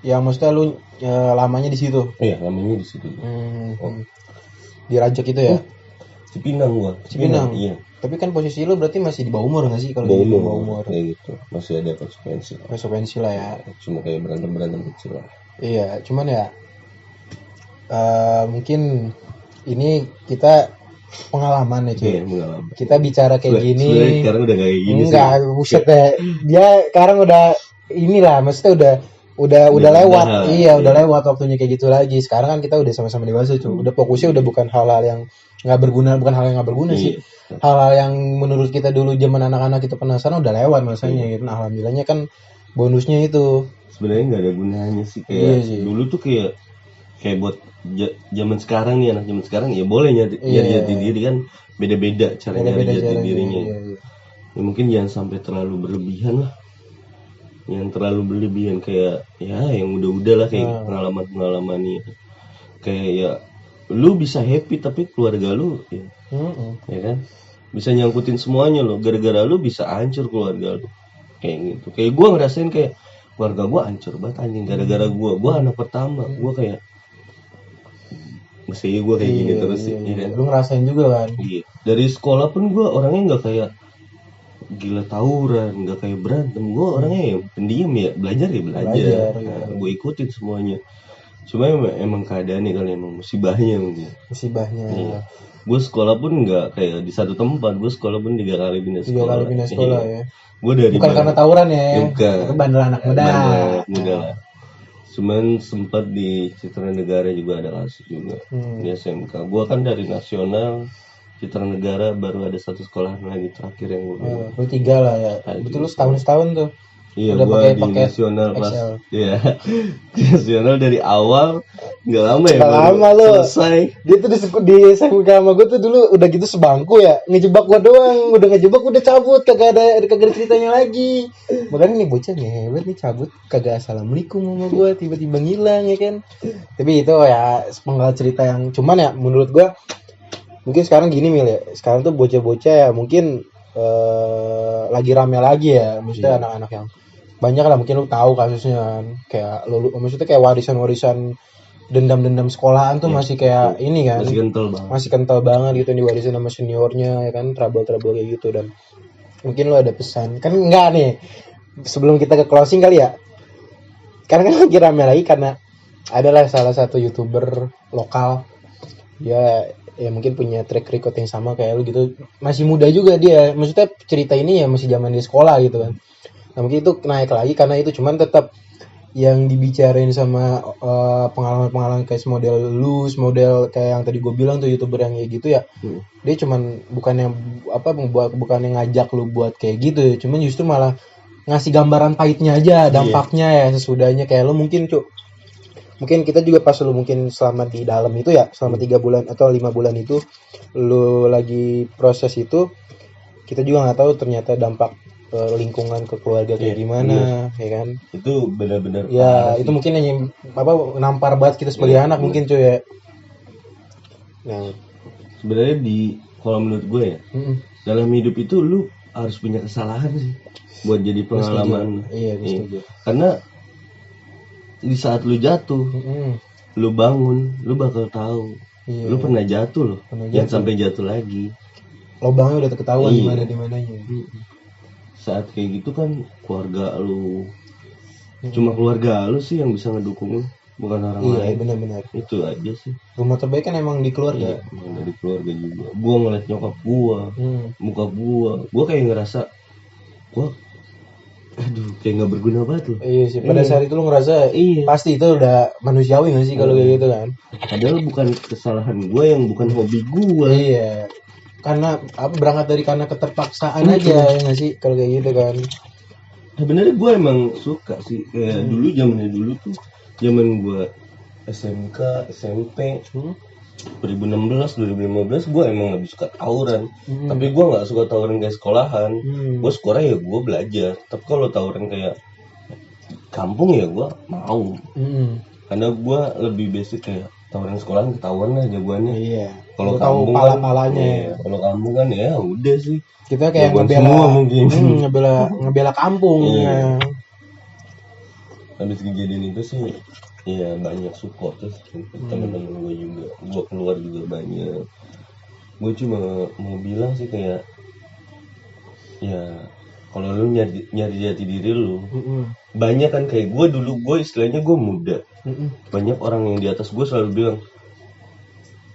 Yang maksudnya lu lamanya di situ. Iya, namanya di situ. Di Rajak itu ya. Cipinang gue. Cipinang. Iya. Tapi kan posisi lu berarti masih di bawah umur nggak sih kalau Bawah di umur, bawah umur? kayak gitu. Masih ada konsekuensi. Konsekuensi lah ya. Cuma kayak berantem kecil lah. Iya, cuman ya mungkin ini kita pengalaman ya cuy. Iya, pengalaman. Kita bicara kayak gini. Sebenarnya sekarang udah kayak gini enggak, sih. buset deh. Dia sekarang udah inilah, maksudnya udah lewat. Iya, udah lewat waktunya kayak gitu lagi. Sekarang kan kita udah sama-sama dewasa cuy. Udah fokusnya udah bukan hal-hal yang nggak berguna, bukan hal yang nggak berguna sih. Hal-hal yang menurut kita dulu zaman anak-anak kita penasaran udah lewat masanya gitu. Nah, alhamdulillahnya kan bonusnya itu. Sebenarnya nggak ada gunanya sih kayak sih. dulu tuh kayak buat zaman sekarang nih, anak zaman sekarang ya boleh nyari jati diri kan, beda-beda cara nyari jati dirinya. Iya. Ya mungkin jangan sampai terlalu berlebihan lah, yang terlalu berlebihan kayak ya yang udah lah kayak pengalaman nih, kayak ya lu bisa happy tapi keluarga lu ya kan bisa nyangkutin semuanya lo, gara-gara lu bisa hancur keluarga lu kayak gitu. Kayak gue ngerasain kayak keluarga gue hancur banget anjing gara-gara gue anak pertama. Gue kayak mesti gue kayak gini terus sih ya kan? Lu ngerasain juga kan? Iya. Dari sekolah pun gue orangnya nggak kayak gila tawuran, nggak kayak berantem. Gue orangnya ya pendiam ya, belajar. Nah, gue ikutin semuanya. Cuma emang keadaannya kali, emang musibahnya mungkin. Iya. Gue sekolah pun nggak kayak di satu tempat. Gue sekolah pun 3 kali pindah sekolah. 3 kali pindah sekolah ya. Gue dari bukan karena tawuran ya. Bukan. Itu bandel anak muda. Lah. Cuman sempat di Citra Negara juga ada kasus juga di SMK. Gue kan dari nasional, Citra Negara baru ada satu sekolah lagi terakhir yang gue. Lu 3 lah ya. Betul lu setahun tuh. Iya, gue di nasional pas. Iya, nasional dari awal nggak lama ya. Lama lo. Selesai. Dia tuh di SMK sama gue tuh dulu udah gitu sebangku ya, ngejebak gue doang, udah ngejebak udah cabut, kagak ada ceritanya lagi. Makanya nih bocah hebat nih cabut, kagak assalamualaikum sama gue, tiba-tiba ngilang ya kan. Tapi itu ya sepenggal cerita yang cuman ya menurut gue mungkin sekarang gini Mil ya, sekarang tuh bocah-bocah ya mungkin lagi rame lagi ya, maksudnya anak-anak yang banyak lah, mungkin lu tahu kasusnya kan, kayak lu maksudnya kayak warisan dendam sekolahan tuh masih kayak ini kan, masih kental banget gitu, diwarisin sama seniornya ya kan, trouble kayak gitu. Dan mungkin lu ada pesan kan, enggak nih sebelum kita ke closing kali ya, karena kan lagi rame lagi karena adalah salah satu YouTuber lokal, dia ya mungkin punya track record yang sama kayak lu gitu, masih muda juga dia, maksudnya cerita ini ya masih zaman di sekolah gitu kan. Nah mungkin itu naik lagi karena itu, cuman tetap yang dibicarain sama pengalaman kayak model lu, model kayak yang tadi gue bilang tuh YouTuber yang kayak gitu ya, dia cuman bukan yang ngajak lu buat kayak gitu, cuman justru malah ngasih gambaran pahitnya aja, dampaknya ya sesudahnya. Kayak lu mungkin mungkin kita juga pas lu mungkin selama di dalam itu ya, selama 3 bulan atau 5 bulan itu lu lagi proses itu, kita juga nggak tahu ternyata dampak lingkungan ke keluarga kayak gimana, ya kan? Itu benar-benar. Ya itu mungkin yang nampar banget kita sebagai anak mungkin cuy ya. Nah sebenarnya kalau menurut gue ya, dalam hidup itu lu harus punya kesalahan sih buat jadi pengalaman. Iya. Karena di saat lu jatuh, lu bangun, lu bakal tahu. Lu pernah jatuh loh, jangan sampai jatuh lagi. Lobangnya udah ketahuan di mananya. Saat kayak gitu kan keluarga lu, cuma keluarga lu sih yang bisa ngedukung lu, bukan orang lain. Iya benar-benar. Itu aja sih. Rumah terbaik kan emang di keluarga. Emang dari keluarga juga. Gua ngeliat nyokap gua, muka gua kayak ngerasa kayak nggak berguna banget loh. Iya sih. Pada saat itu lu ngerasa pasti itu udah manusiawi nggak sih kalau kayak gitu kan? Padahal bukan kesalahan gua, yang bukan hobi gua. Iya. Karena berangkat dari karena keterpaksaan aja ya nggak sih kalau kayak gitu kan. Sebenarnya gue emang suka sih kayak zaman gue SMK SMP 2016 2015 gue emang lebih suka tawuran. Tapi gue nggak suka tawuran kayak sekolahan. Gue sekolah ya gue belajar. Tapi kalau tawuran kayak kampung ya gue mau. Karena gue lebih basic kayak tawuran sekolahan ketahuan lah jagoannya. Iya. Kalau tahu kampung pala-palanya. Iya, kalau kampung kan ya udah sih. Kita kayak Jagoan ngebela semua mungkin. ngebela kampung. Iya. Habis kejadian itu sih ya banyak support terus teman-teman gue juga, gue keluar juga banyak. Gue cuma mau bilang sih kayak ya kalau lu nyari jati diri lu, banyak kan kayak gue dulu, gue istilahnya gue muda, banyak orang yang di atas gue selalu bilang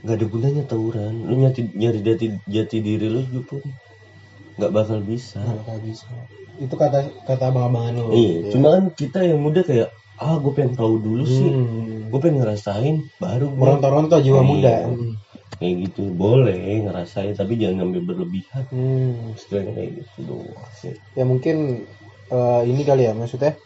nggak ada gunanya tawuran, lu nyari jati diri lu juga pun nggak bakal bisa. Itu kata abang-abangan lu. Iya, cuma kan kita yang muda kayak gue pengen tahu dulu sih, gue pengen ngerasain baru gue meronta-ronta jiwa muda. Kayak gitu boleh ngerasain tapi jangan sampai berlebihan. Istilahnya kayak gitu doang sih. Ya mungkin ini kali ya, maksudnya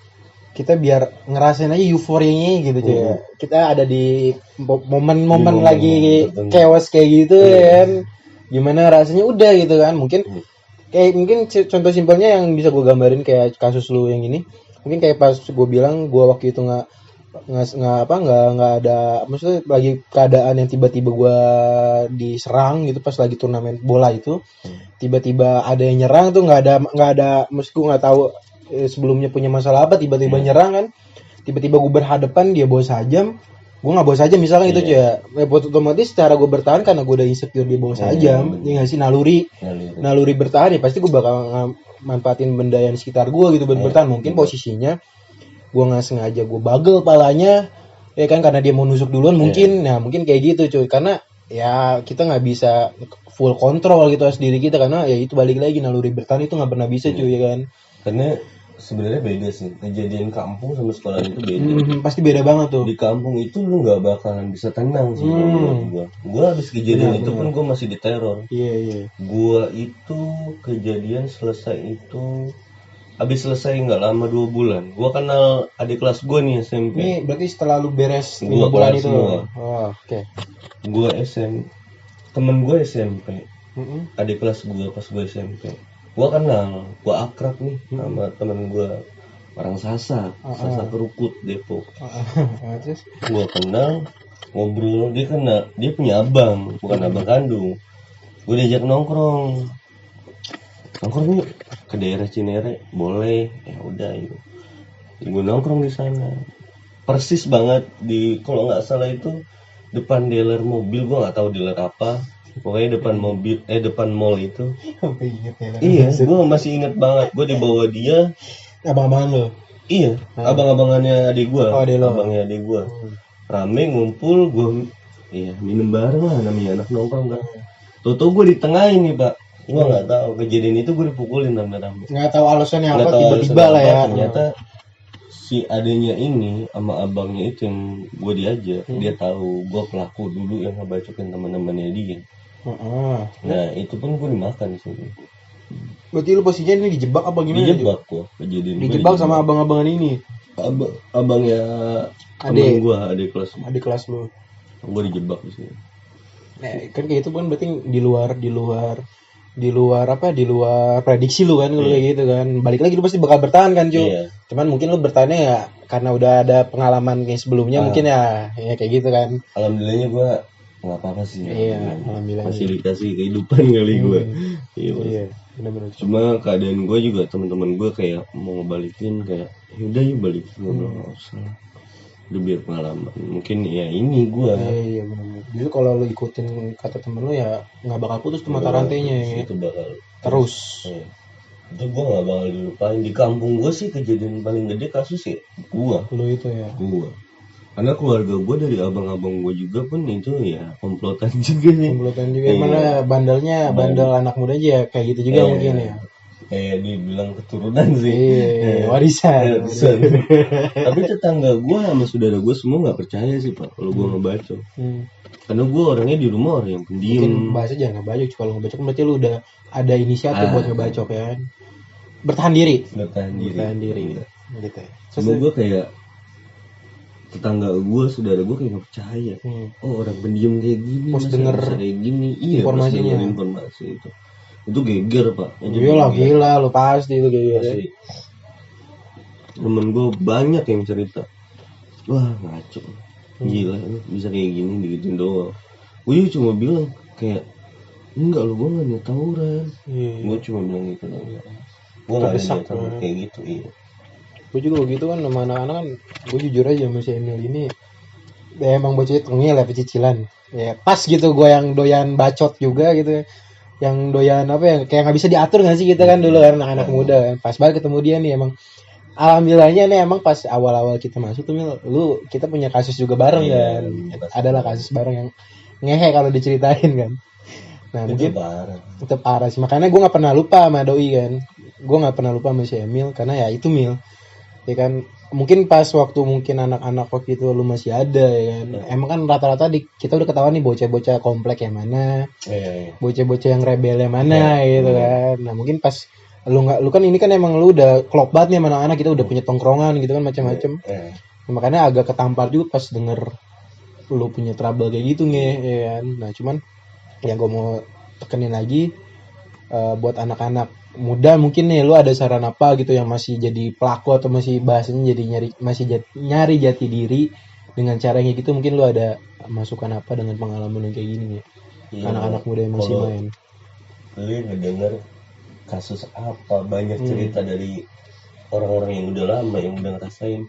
kita biar ngerasain aja euforianya gitu cuy. Kita ada di momen-momen lagi chaos kayak gitu kan. Gimana rasanya udah gitu kan. Mungkin contoh simpelnya yang bisa gue gambarin kayak kasus lu yang ini. Mungkin kayak pas gue bilang gue waktu itu nggak ada, maksudnya lagi keadaan yang tiba-tiba gue diserang gitu pas lagi turnamen bola itu, tiba-tiba ada yang nyerang tuh nggak ada, maksud gue nggak tahu sebelumnya punya masalah apa, tiba-tiba nyerang kan, tiba-tiba gue berhadapan dia bawa sajam, gue nggak bawa sajam misalkan itu aja, otomatis cara gue bertahan karena gue udah insecure dia bawa sajam, ya nggak sih naluri bertahan ya pasti gue bakal manfaatin benda yang di sekitar gue gitu buat bertahan. Mungkin posisinya gue nggak sengaja gue bagel palanya ya kan karena dia mau nusuk duluan mungkin. Nah mungkin kayak gitu cuy, karena ya kita nggak bisa full kontrol gitu atas diri kita karena ya itu balik lagi naluri bertahan itu nggak pernah bisa cuy ya kan. Karena sebenarnya beda sih kejadian kampung sama sekolah itu beda. Pasti beda banget tuh. Di kampung itu lu nggak bakalan bisa tenang sih. Gue habis kejadian itu pun gue masih diteror. Iya. Gue itu kejadian selesai itu habis selesai nggak lama 2 bulan. Gue kenal adik kelas gue nih SMP. Ini berarti setelah lu beres 5 Gua bulan kelas itu. semua. Oke. Gue temen gue SMP. Adik kelas gue pas gue SMP. Gue kenal, gue akrab nih sama temen gue orang Sasa Kerukut Depok. Terus Gue kenal, ngobrol, dia punya abang, bukan abang kandung. Gue diajak nongkrong yuk ke daerah Cinere, boleh, ya udah yuk. Gue nongkrong di sana, persis banget di kalau nggak salah itu depan dealer mobil, gue nggak tahu dealer apa. Pokoknya depan mall itu. Iya, gue masih inget banget. Gue dibawa dia. Abang-abangan lo? Iya, abang-abangannya adik gue. Abangnya adik gue. Rame ngumpul, gue minum bareng lah, namanya anak nongkrong kan. Toto gue ditengahin nih pak. Gue nggak tahu kejadian itu gue dipukulin rame-rame. Nggak tahu alasannya apa, tiba-tiba lah ya. Ternyata si adanya ini sama abangnya itu yang gue diajak, dia tahu gue pelaku dulu yang ngebacokin teman-temannya dia. Nah itu pun gue dimakan sih. Berarti lu posisinya ini dijebak apa gimana? Dijebak gue kejadian. Dijebak sama abang-abangan ini. Abangnya adik kelas lu. Gue dijebak di sini. Kan kayak itu kan berarti di luar prediksi lu kan kalau kayak gitu kan. Balik lagi lu pasti bakal bertahan kan cuy. Cuman mungkin lu bertahannya ya karena udah ada pengalaman kayak sebelumnya mungkin ya kayak gitu kan. Alhamdulillahnya gue nggak apa-apa sih. Iya, alhamdulillah. Masih dikasih kehidupan kali gue. Iya, benar-benar. Cuma keadaan gue juga teman-teman gue kayak mau ngebalikin kayak yaudah yuk balikin nggak usah. Udah biar pengalaman. Mungkin ya ini gue. Iya benar. Jadi kalau lu ikutin kata temen lu ya nggak bakal putus tuh mata rantainya ya. Itu bakal terus. Iya. Itu gue nggak bakal dilupain. Di kampung gue sih kejadian paling gede kasus ya gue. Lu itu ya. Gue. Karena keluarga gue dari abang-abang gue juga pun itu ya komplotan juga sih. Komplotan juga. Mana bandel anak muda aja kayak gitu juga mungkin ya. Kayak dibilang keturunan sih. Warisan. Tapi tetangga gue sama saudara gue semua nggak percaya sih pak kalau gue ngebacok. Karena gue orangnya di rumah orang yang pendiam. Mungkin bahasa jangan ngebacok. Kalau ngebacok berarti lu udah ada inisiatif buat ngebacok ya. Bertahan diri. Gitu. Gitu. Cuma gue kayak tetangga gue, saudara gue kayak gak percaya. Oh orang pendiam kayak gini, pas denger kayak gini, iya informasinya. Pas denger informasi itu geger pak. Gila lo pasti itu geger. Pasti. Temen gue banyak yang cerita, wah ngaco, gila lu bisa kayak gini digituin doang. Gue cuma bilang kayak enggak lo, gue nggak niat tawuran. Gue cuma bilang gitu doang. Gue nggak niat tawuran kayak gitu. Iya. Gue juga begitu kan sama anak-anak kan. Gue jujur aja sama si Emil ini ya emang bocah tengil ya, pecicilan ya, pas gitu. Gue yang doyan bacot juga gitu, yang doyan apa ya, kayak nggak bisa diatur nggak sih kita kan dulu kan anak-anak muda kan. Pas banget ketemu dia nih, emang alhamdulillahnya nih emang pas awal-awal kita masuk tuh Mil, kita punya kasus juga bareng kan. Adalah kasus bareng yang ngehe kalau diceritain kan. Nah itu mungkin itu parah sih, makanya gue nggak pernah lupa sama doi kan. Gue nggak pernah lupa sama si Emil karena ya itu Mil ya kan. Mungkin pas waktu mungkin anak-anak waktu itu lu masih ada ya kan. Emang kan rata-rata kita udah ketahuan nih bocah-bocah komplek yang mana, bocah-bocah yang rebel yang mana gitu kan. Nah mungkin pas lu kan ini kan emang lu udah klop banget nih sama anak-anak, kita udah punya tongkrongan gitu kan macam-macam. Nah, makanya agak ketampar juga pas denger lu punya trouble kayak gitu ya kan. Nah cuman yang gue mau tekenin lagi buat anak-anak muda mungkin nih, lu ada saran apa gitu yang masih jadi pelaku atau masih bahasanya jadi nyari jati diri dengan cara yang gitu, mungkin lu ada masukan apa dengan pengalaman yang kayak gini nih anak-anak muda yang masih main. Lu ngedenger kasus apa, banyak cerita dari orang-orang yang udah lama yang udah ngerasain,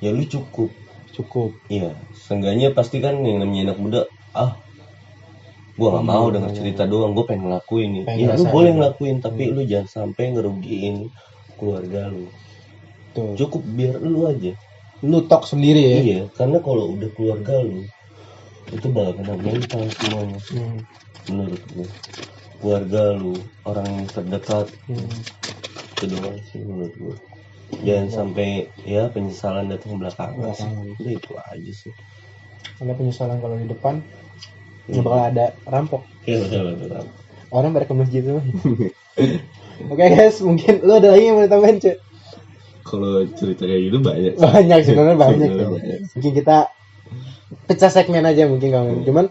ya lu cukup iya, seenggaknya pasti kan yang namanya anak muda gue nggak mau denger cerita doang, gue pengen ngelakuin nih. Ya lu boleh ngelakuin, tapi lu jangan sampai ngerugiin keluarga lu. Cukup biar lu aja, lu tok sendiri ya. Iya, karena kalau udah keluarga lu itu bakal kena mental semuanya. Menurut gue, keluarga lu, orang yang terdekat, itu doang sih menurut gue. Jangan sampai ya penyesalan datang belakangan. Udah itu aja sih. Karena penyesalan kalau di depan nggak bakal ada rampok. Orang pada ke masjid tuh. Oke guys, mungkin lu ada lagi yang mau tambahin Cek? Kalau cerita kayak gitu banyak sebenarnya banyak ya. Mungkin kita pecah segmen aja mungkin kamu. Cuman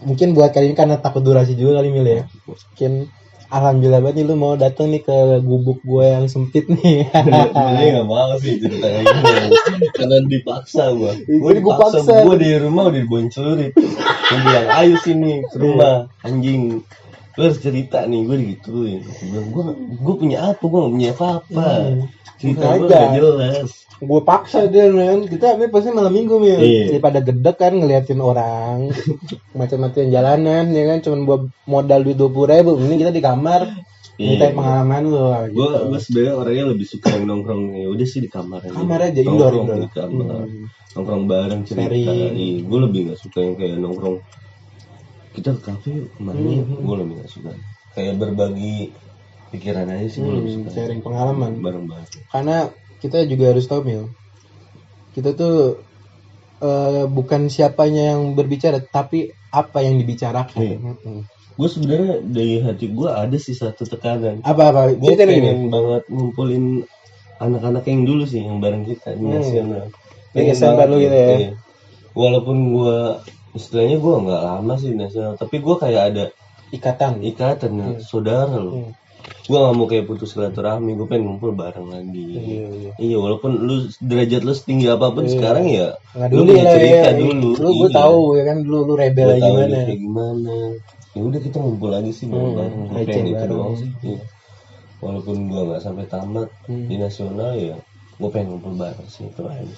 mungkin buat kali ini karena takut durasi juga kali Mil ya. Mungkin alhamdulillah banget nih lu mau datang nih ke gubuk gue yang sempit nih. Sebenarnya nggak mau sih cerita kayak gitu, karena dipaksa gue. Gue di rumah udah diboncengin. Gue bilang ayo sini ke rumah anjing, lu harus cerita nih. Gue digituin. Gue punya apa? Gue nggak punya apa-apa. Cerita gue nggak jelas. Gue paksa dia men. Kita ini pasti malam minggu Mil. Daripada gedek kan ngeliatin orang macam-macam jalanan ya kan, cuman buat modal duit 20.000. Ini kita di kamar minta pengalaman lu. Gue sebenarnya orangnya lebih suka yang nongkrong. Ya udah sih di kamar aja indoor. Di kamar nongkrong bareng cerita. Gue lebih nggak suka yang kayak nongkrong kita ke kafe yuk kemana. Gue lebih nggak suka kayak berbagi pikiran aja sih. Gue lebih suka sharing pengalaman bareng-bareng. Karena kita juga harus tahu Mil, kita tuh bukan siapanya yang berbicara, tapi apa yang dibicarakan. Gue sebenarnya dari hati gue ada sih satu tekanan. Apa? Gue pengen banget ngumpulin anak-anak yang dulu sih, yang bareng kita di nasional. Yang SMP lu gitu ya. Walaupun gue istilahnya gue nggak lama sih di nasional, tapi gue kayak ada ikatan saudara loh. Gue gak mau kayak putus silaturahmi, gue pengen ngumpul bareng lagi. Iya, walaupun lu derajat lu setinggi apapun sekarang ya lu punya cerita dulu. Gue tahu ya kan dulu lu rebel gimana. Ya udah kita ngumpul lagi sih bareng. Gue pengen itu doang sih. Walaupun gue gak sampai tamat di nasional ya gue pengen ngumpul bareng sih, itu aja.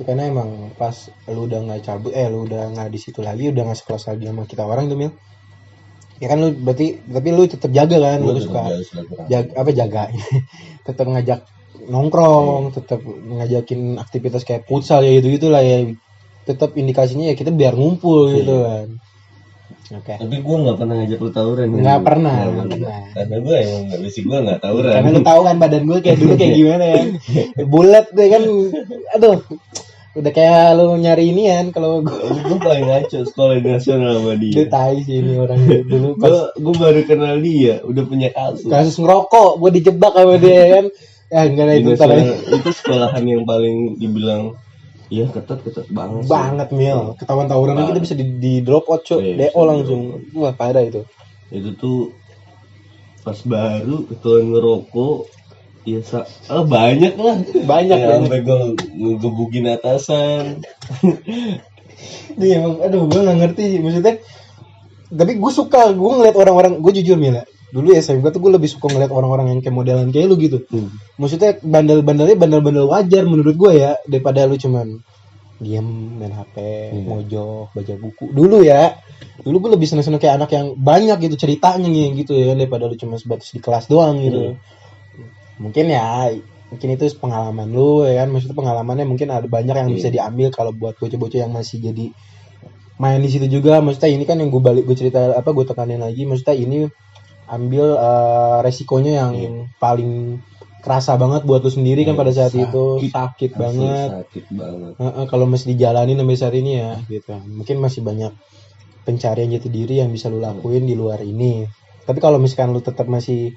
Karena emang pas lu udah gak cabut, lu udah gak di situ lagi, udah gak sekelas lagi sama kita orang tuh Mil. Ya kan lu berarti, tapi lu tetap jaga kan, lu suka jaga tetap ngajak nongkrong, tetap ngajakin aktivitas kayak futsal ya gitu lah ya, tetap indikasinya ya kita biar ngumpul gitu kan. Okay. Tapi gue nggak pernah ngajak lu tawuran. Nggak pernah. Karena gue emang nggak bisa, gue nggak tawuran. Karena lu tahu kan badan gue kayak dulu kayak gimana ya, bulat deh kan, aduh. Udah kayak lu nyari inian kalau gue paling ngaco sekolah nasional sama dia. Dia tai sih ini orang dulu. Gue baru kenal dia, udah punya kasus ngerokok, gue dijebak sama dia kan. enggak lah Di itu nasional tadi itu sekolahan yang paling dibilang ya ketat banget sih. banget Mil. Ketahuan tawuran kita bisa di drop out, Cok. Iya, DO bisa langsung. Wah, parah itu. Itu tuh pas baru ketahuan ngerokok ya banyak lah. Banyak ya, banget. sampai gue ngegebukin atasan. Dia emang aduh gue nggak ngerti maksudnya. Tapi gue suka, gue ngeliat orang-orang, gue jujur Mila. Dulu ya SMK tuh gue lebih suka ngeliat orang-orang yang kayak modelan kayak lu gitu. Maksudnya bandel-bandelnya bandel-bandel wajar menurut gue ya, daripada lu cuman diam main HP, mojok, baca buku. Dulu gue lebih seneng-seneng kayak anak yang banyak gitu ceritanya nih gitu ya, daripada lu cuma sebatas di kelas doang gitu. Mungkin itu pengalaman lu ya kan, maksudnya pengalamannya mungkin ada banyak yang bisa diambil kalau buat bocah-bocah yang masih jadi main di situ juga. Maksudnya ini kan yang gue cerita gue tekanin lagi, maksudnya ini ambil resikonya yang paling kerasa banget buat lu sendiri kan pada saat itu sakit banget. Kalau masih dijalanin sampai saat ini ya gitu. Mungkin masih banyak pencarian jati diri yang bisa lu lakuin di luar ini. Tapi kalau misalkan lu tetap masih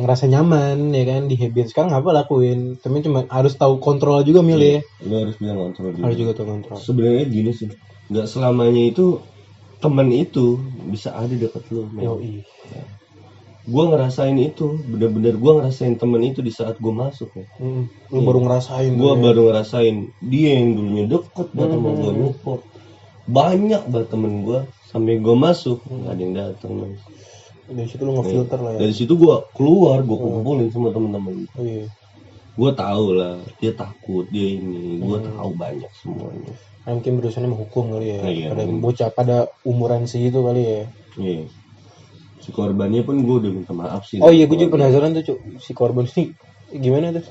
ngerasa nyaman ya kan di habit sekarang apa lakuin, tapi cuma harus tahu kontrol juga milih. Lu harus bisa kontrol juga. Harus juga tahu kontrol. Sebenarnya gini sih, nggak selamanya itu teman itu bisa ada dekat lu. Gue ngerasain itu, bener-bener gue ngerasain temen itu di saat gue masuk ya. Lu baru ngerasain. Gue baru ngerasain dia yang dulunya deket banget sama gue nyupport. Banyak banget temen gue sampai gue masuk nggak ada yang datang. Dari situ lu ngefilter lah ya. Dari situ gue keluar, gue kumpulin sama temen-temen. Gue tahu lah dia takut, dia ini, gue tahu banyak semuanya. Mungkin berusaha menghukum kali ya. Pada bocah pada umuran segitu kali ya. Iya. Si korbannya pun gue udah minta maaf sih. Oh iya, gue juga penasaran tuh si korban sih gimana tuh?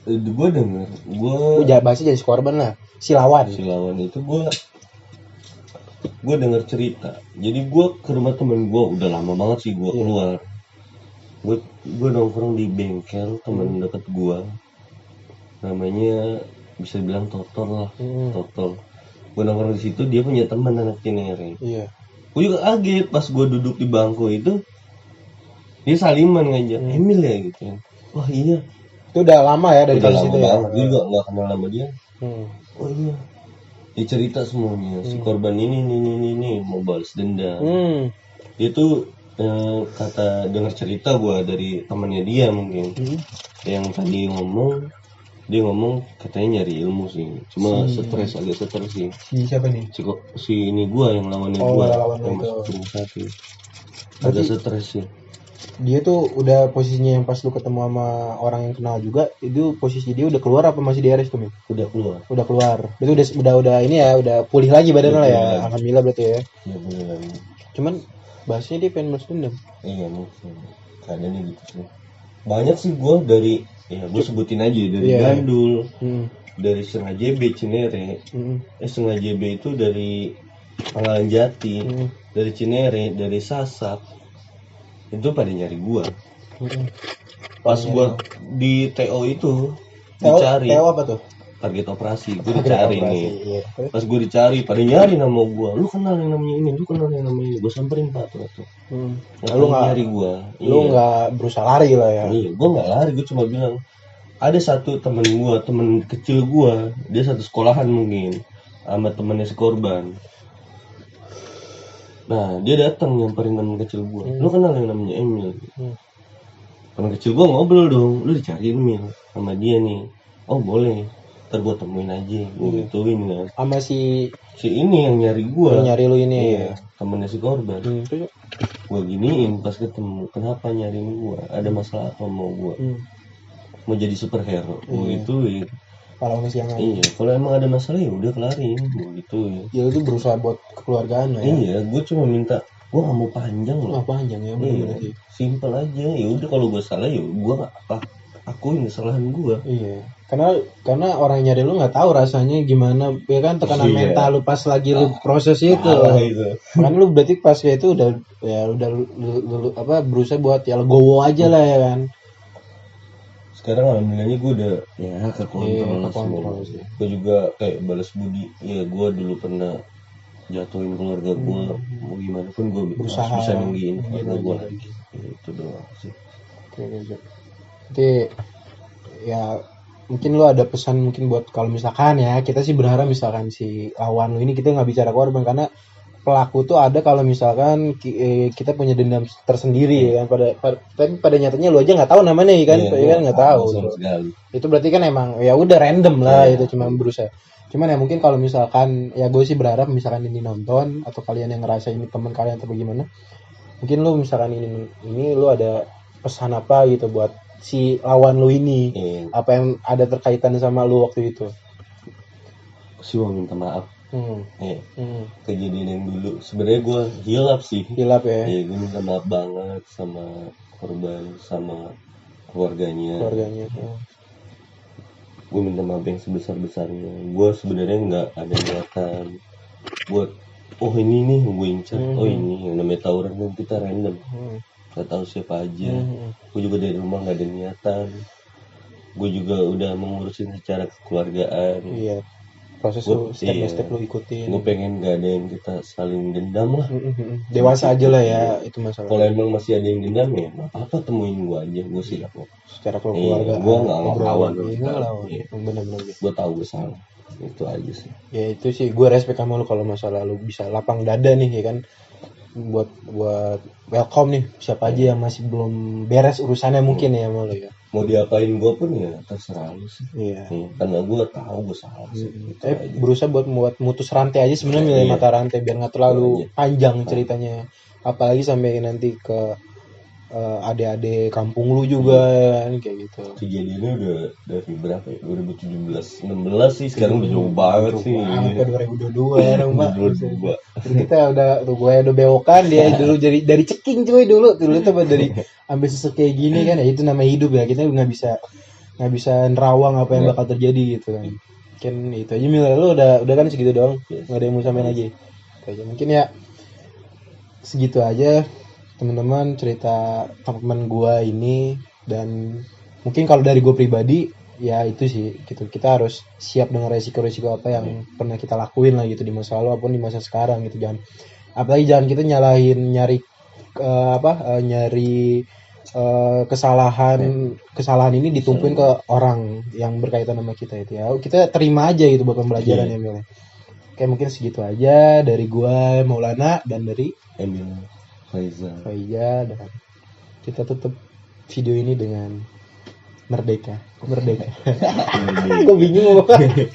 Gue denger, gue bahasnya jadi si korban lah, si lawan itu gue denger cerita. Jadi gue ke rumah temen gue udah lama banget sih gue keluar. Gue nongkrong di bengkel temen deket gue, namanya bisa bilang Totol lah. Totol. Gue nongkrong di situ, dia punya teman anak Cinere. Gue juga kaget pas gue duduk di bangku itu, dia saliman ngajak Emil ya gitu. Wah iya. Itu udah lama ya dari situ ya. Gue juga nggak kenal sama dia. Oh iya. Dia cerita semuanya. Si korban ini mau balas dendam. Dia tuh kata dengar cerita gue dari temannya dia mungkin. Yang tadi dia ngomong katanya nyari ilmu sih. Cuma agak stres sih. Si siapa nih? Si ini gue yang lawannya gue yang masuk rumah sakit. Agak stres sih. Dia tuh udah posisinya yang pas lu ketemu sama orang yang kenal juga, itu posisi dia udah keluar apa masih di RS tuh, Mi? Udah keluar. Berarti udah ini ya, udah pulih lagi badannya lah ya. Alhamdulillah berarti ya. Iya pulih lagi. Cuman bahasnya dia pengen balas dendam. Iya mungkin. Keadaannya gitu sih. Banyak sih gue dari gue sebutin aja dari Bandul, dari Setengah JB Cinere, Setengah JB itu dari Pangkalan Jati, dari Cinere, dari Sasak. Itu pada nyari gua. Pas gua di TO itu dicari. TO apa tuh? Target operasi. Gua dicari nih. Iya. Pas gua dicari, pada nyari nama gua. Lu kenal yang namanya ini, lu kenal yang namanya ini. Gua samperin Pak tuh. Lu nggak nyari gua. Lu nggak berusaha lari lah ya. Iya, gua nggak lari. Gua cuma bilang ada satu temen gua, temen kecil gua. Dia satu sekolahan mungkin sama temennya si korban. Nah dia datang nyamperin temen kecil gue. Lu kenal yang namanya Emil? Temen kecil gue ngobrol dong. Lu dicariin Emil sama dia nih. Oh boleh. Ntar gue temuin aja. Gue gituin kan. Sama si ini yang nyari gue. Yang nyari lu ini. Iya. Temennya si korban. Gue giniin pas ketemu. Kenapa nyariin gue? Ada masalah apa mau gue? Mau jadi superhero. Gue gituin. Kalau siang iya, kalau emang ada masalah ya udah kelarin gitu ya. Ya itu berusaha buat kekeluargaan lah ya. Iya, gue cuma minta gue nggak mau panjang loh. Panjang ya benar-benar sih. Simpel aja. Ya udah kalau gue salah ya gue nggak akuin kesalahan gue. Iya. Karena orang nyari lu nggak tahu rasanya gimana ya kan, tekanan mental lu pas lagi lu proses itu. Kan lu berarti pas kayak itu udah lu berusaha buat ya legowo aja lah ya kan. Sekarang alhamdulillahnya gue udah kekontrol sih. Gue juga kayak balas budi. Ya gue dulu pernah jatuhin keluarga gue. Mau gimana pun gue bisa nungguin keluarga gue lagi. Itu doang sih. Oke. Jadi ya mungkin lu ada pesan mungkin buat kalau misalkan ya kita sih berharap misalkan si lawan lu ini, kita nggak bicara korban karena pelaku tuh ada kalau misalkan kita punya dendam tersendiri ya kan, tapi pada nyatanya lu aja nggak tahu namanya ya kan, ya kan nggak tahu. Itu berarti kan emang ya udah random lah, itu cuma berusaha. Cuman ya mungkin kalau misalkan ya gue sih berharap misalkan ini nonton atau kalian yang ngerasa ini teman kalian atau bagaimana, mungkin lu misalkan ini lu ada pesan apa gitu buat si lawan lu ini, apa yang ada terkaitan sama lu waktu itu. Sih mau minta maaf. Kejadian yang dulu sebenarnya gue hilap ya. Gue minta maaf banget sama korban, sama keluarganya. Gue minta maaf yang sebesar-besarnya. Gue sebenarnya nggak ada niatan buat ini nih gue incar, ini yang namanya tawuran kan kita random, nggak tahu siapa aja. Gue juga dari rumah nggak ada niatan. Gue juga udah mengurusin secara kekeluargaan. Iya. Proses lu step by step lu ikutin. Gue pengen gak ada yang kita saling dendam lah. Dewasa aja lah ya itu masalah. Kalau emang masih ada yang dendam ya nggak apa-apa, temuin gue aja, gue siap kok. Secara keluarga. Gue nggak ngelawan. Bener-bener. Gue tahu gue salah. Itu aja sih. Ya itu sih gue respect sama lu kalau masalah lu bisa lapang dada nih ya kan. Buat welcome nih siapa aja yang masih belum beres urusannya mungkin ya sama lu ya. Mau diapain gue pun ya terserah lu sih. Iya. Karena gue tahu gue salah sih. Berusaha buat mutus rantai aja sebenarnya, milih mata rantai biar nggak terlalu panjang ceritanya. Apalagi sampai nanti ke adik-adik kampung lu juga kan kayak gitu. Kejadiannya udah dari berapa ya? 2017, 16 sih, sekarang udah jauh banget sih. Sampai 2022 ya dong, Mbak. Kita udah gue udah bewokan, dia dulu dari ceking cuy dulu tuh dari ambil sesek kayak gini kan, ya itu namanya hidup ya. Kita nggak bisa nerawang apa yang bakal terjadi gitu kan. Mungkin itu aja Mil, lu udah kan segitu doang. Nggak ada yang mau samain lagi. Kayak mungkin ya segitu aja teman-teman cerita teman gua ini, dan mungkin kalau dari gue pribadi ya itu sih gitu, kita harus siap dengan resiko-resiko apa yang pernah kita lakuin lah gitu di masa lalu ataupun di masa sekarang gitu. Jangan kita nyari kesalahan ini ditumpuin ke orang yang berkaitan sama kita itu ya. Kita terima aja gitu buat pembelajaran ya Mil. Oke, mungkin segitu aja dari gua Maulana dan dari Emil Faiza, dan kita tutup video ini dengan merdeka. Gue bingung. Oke.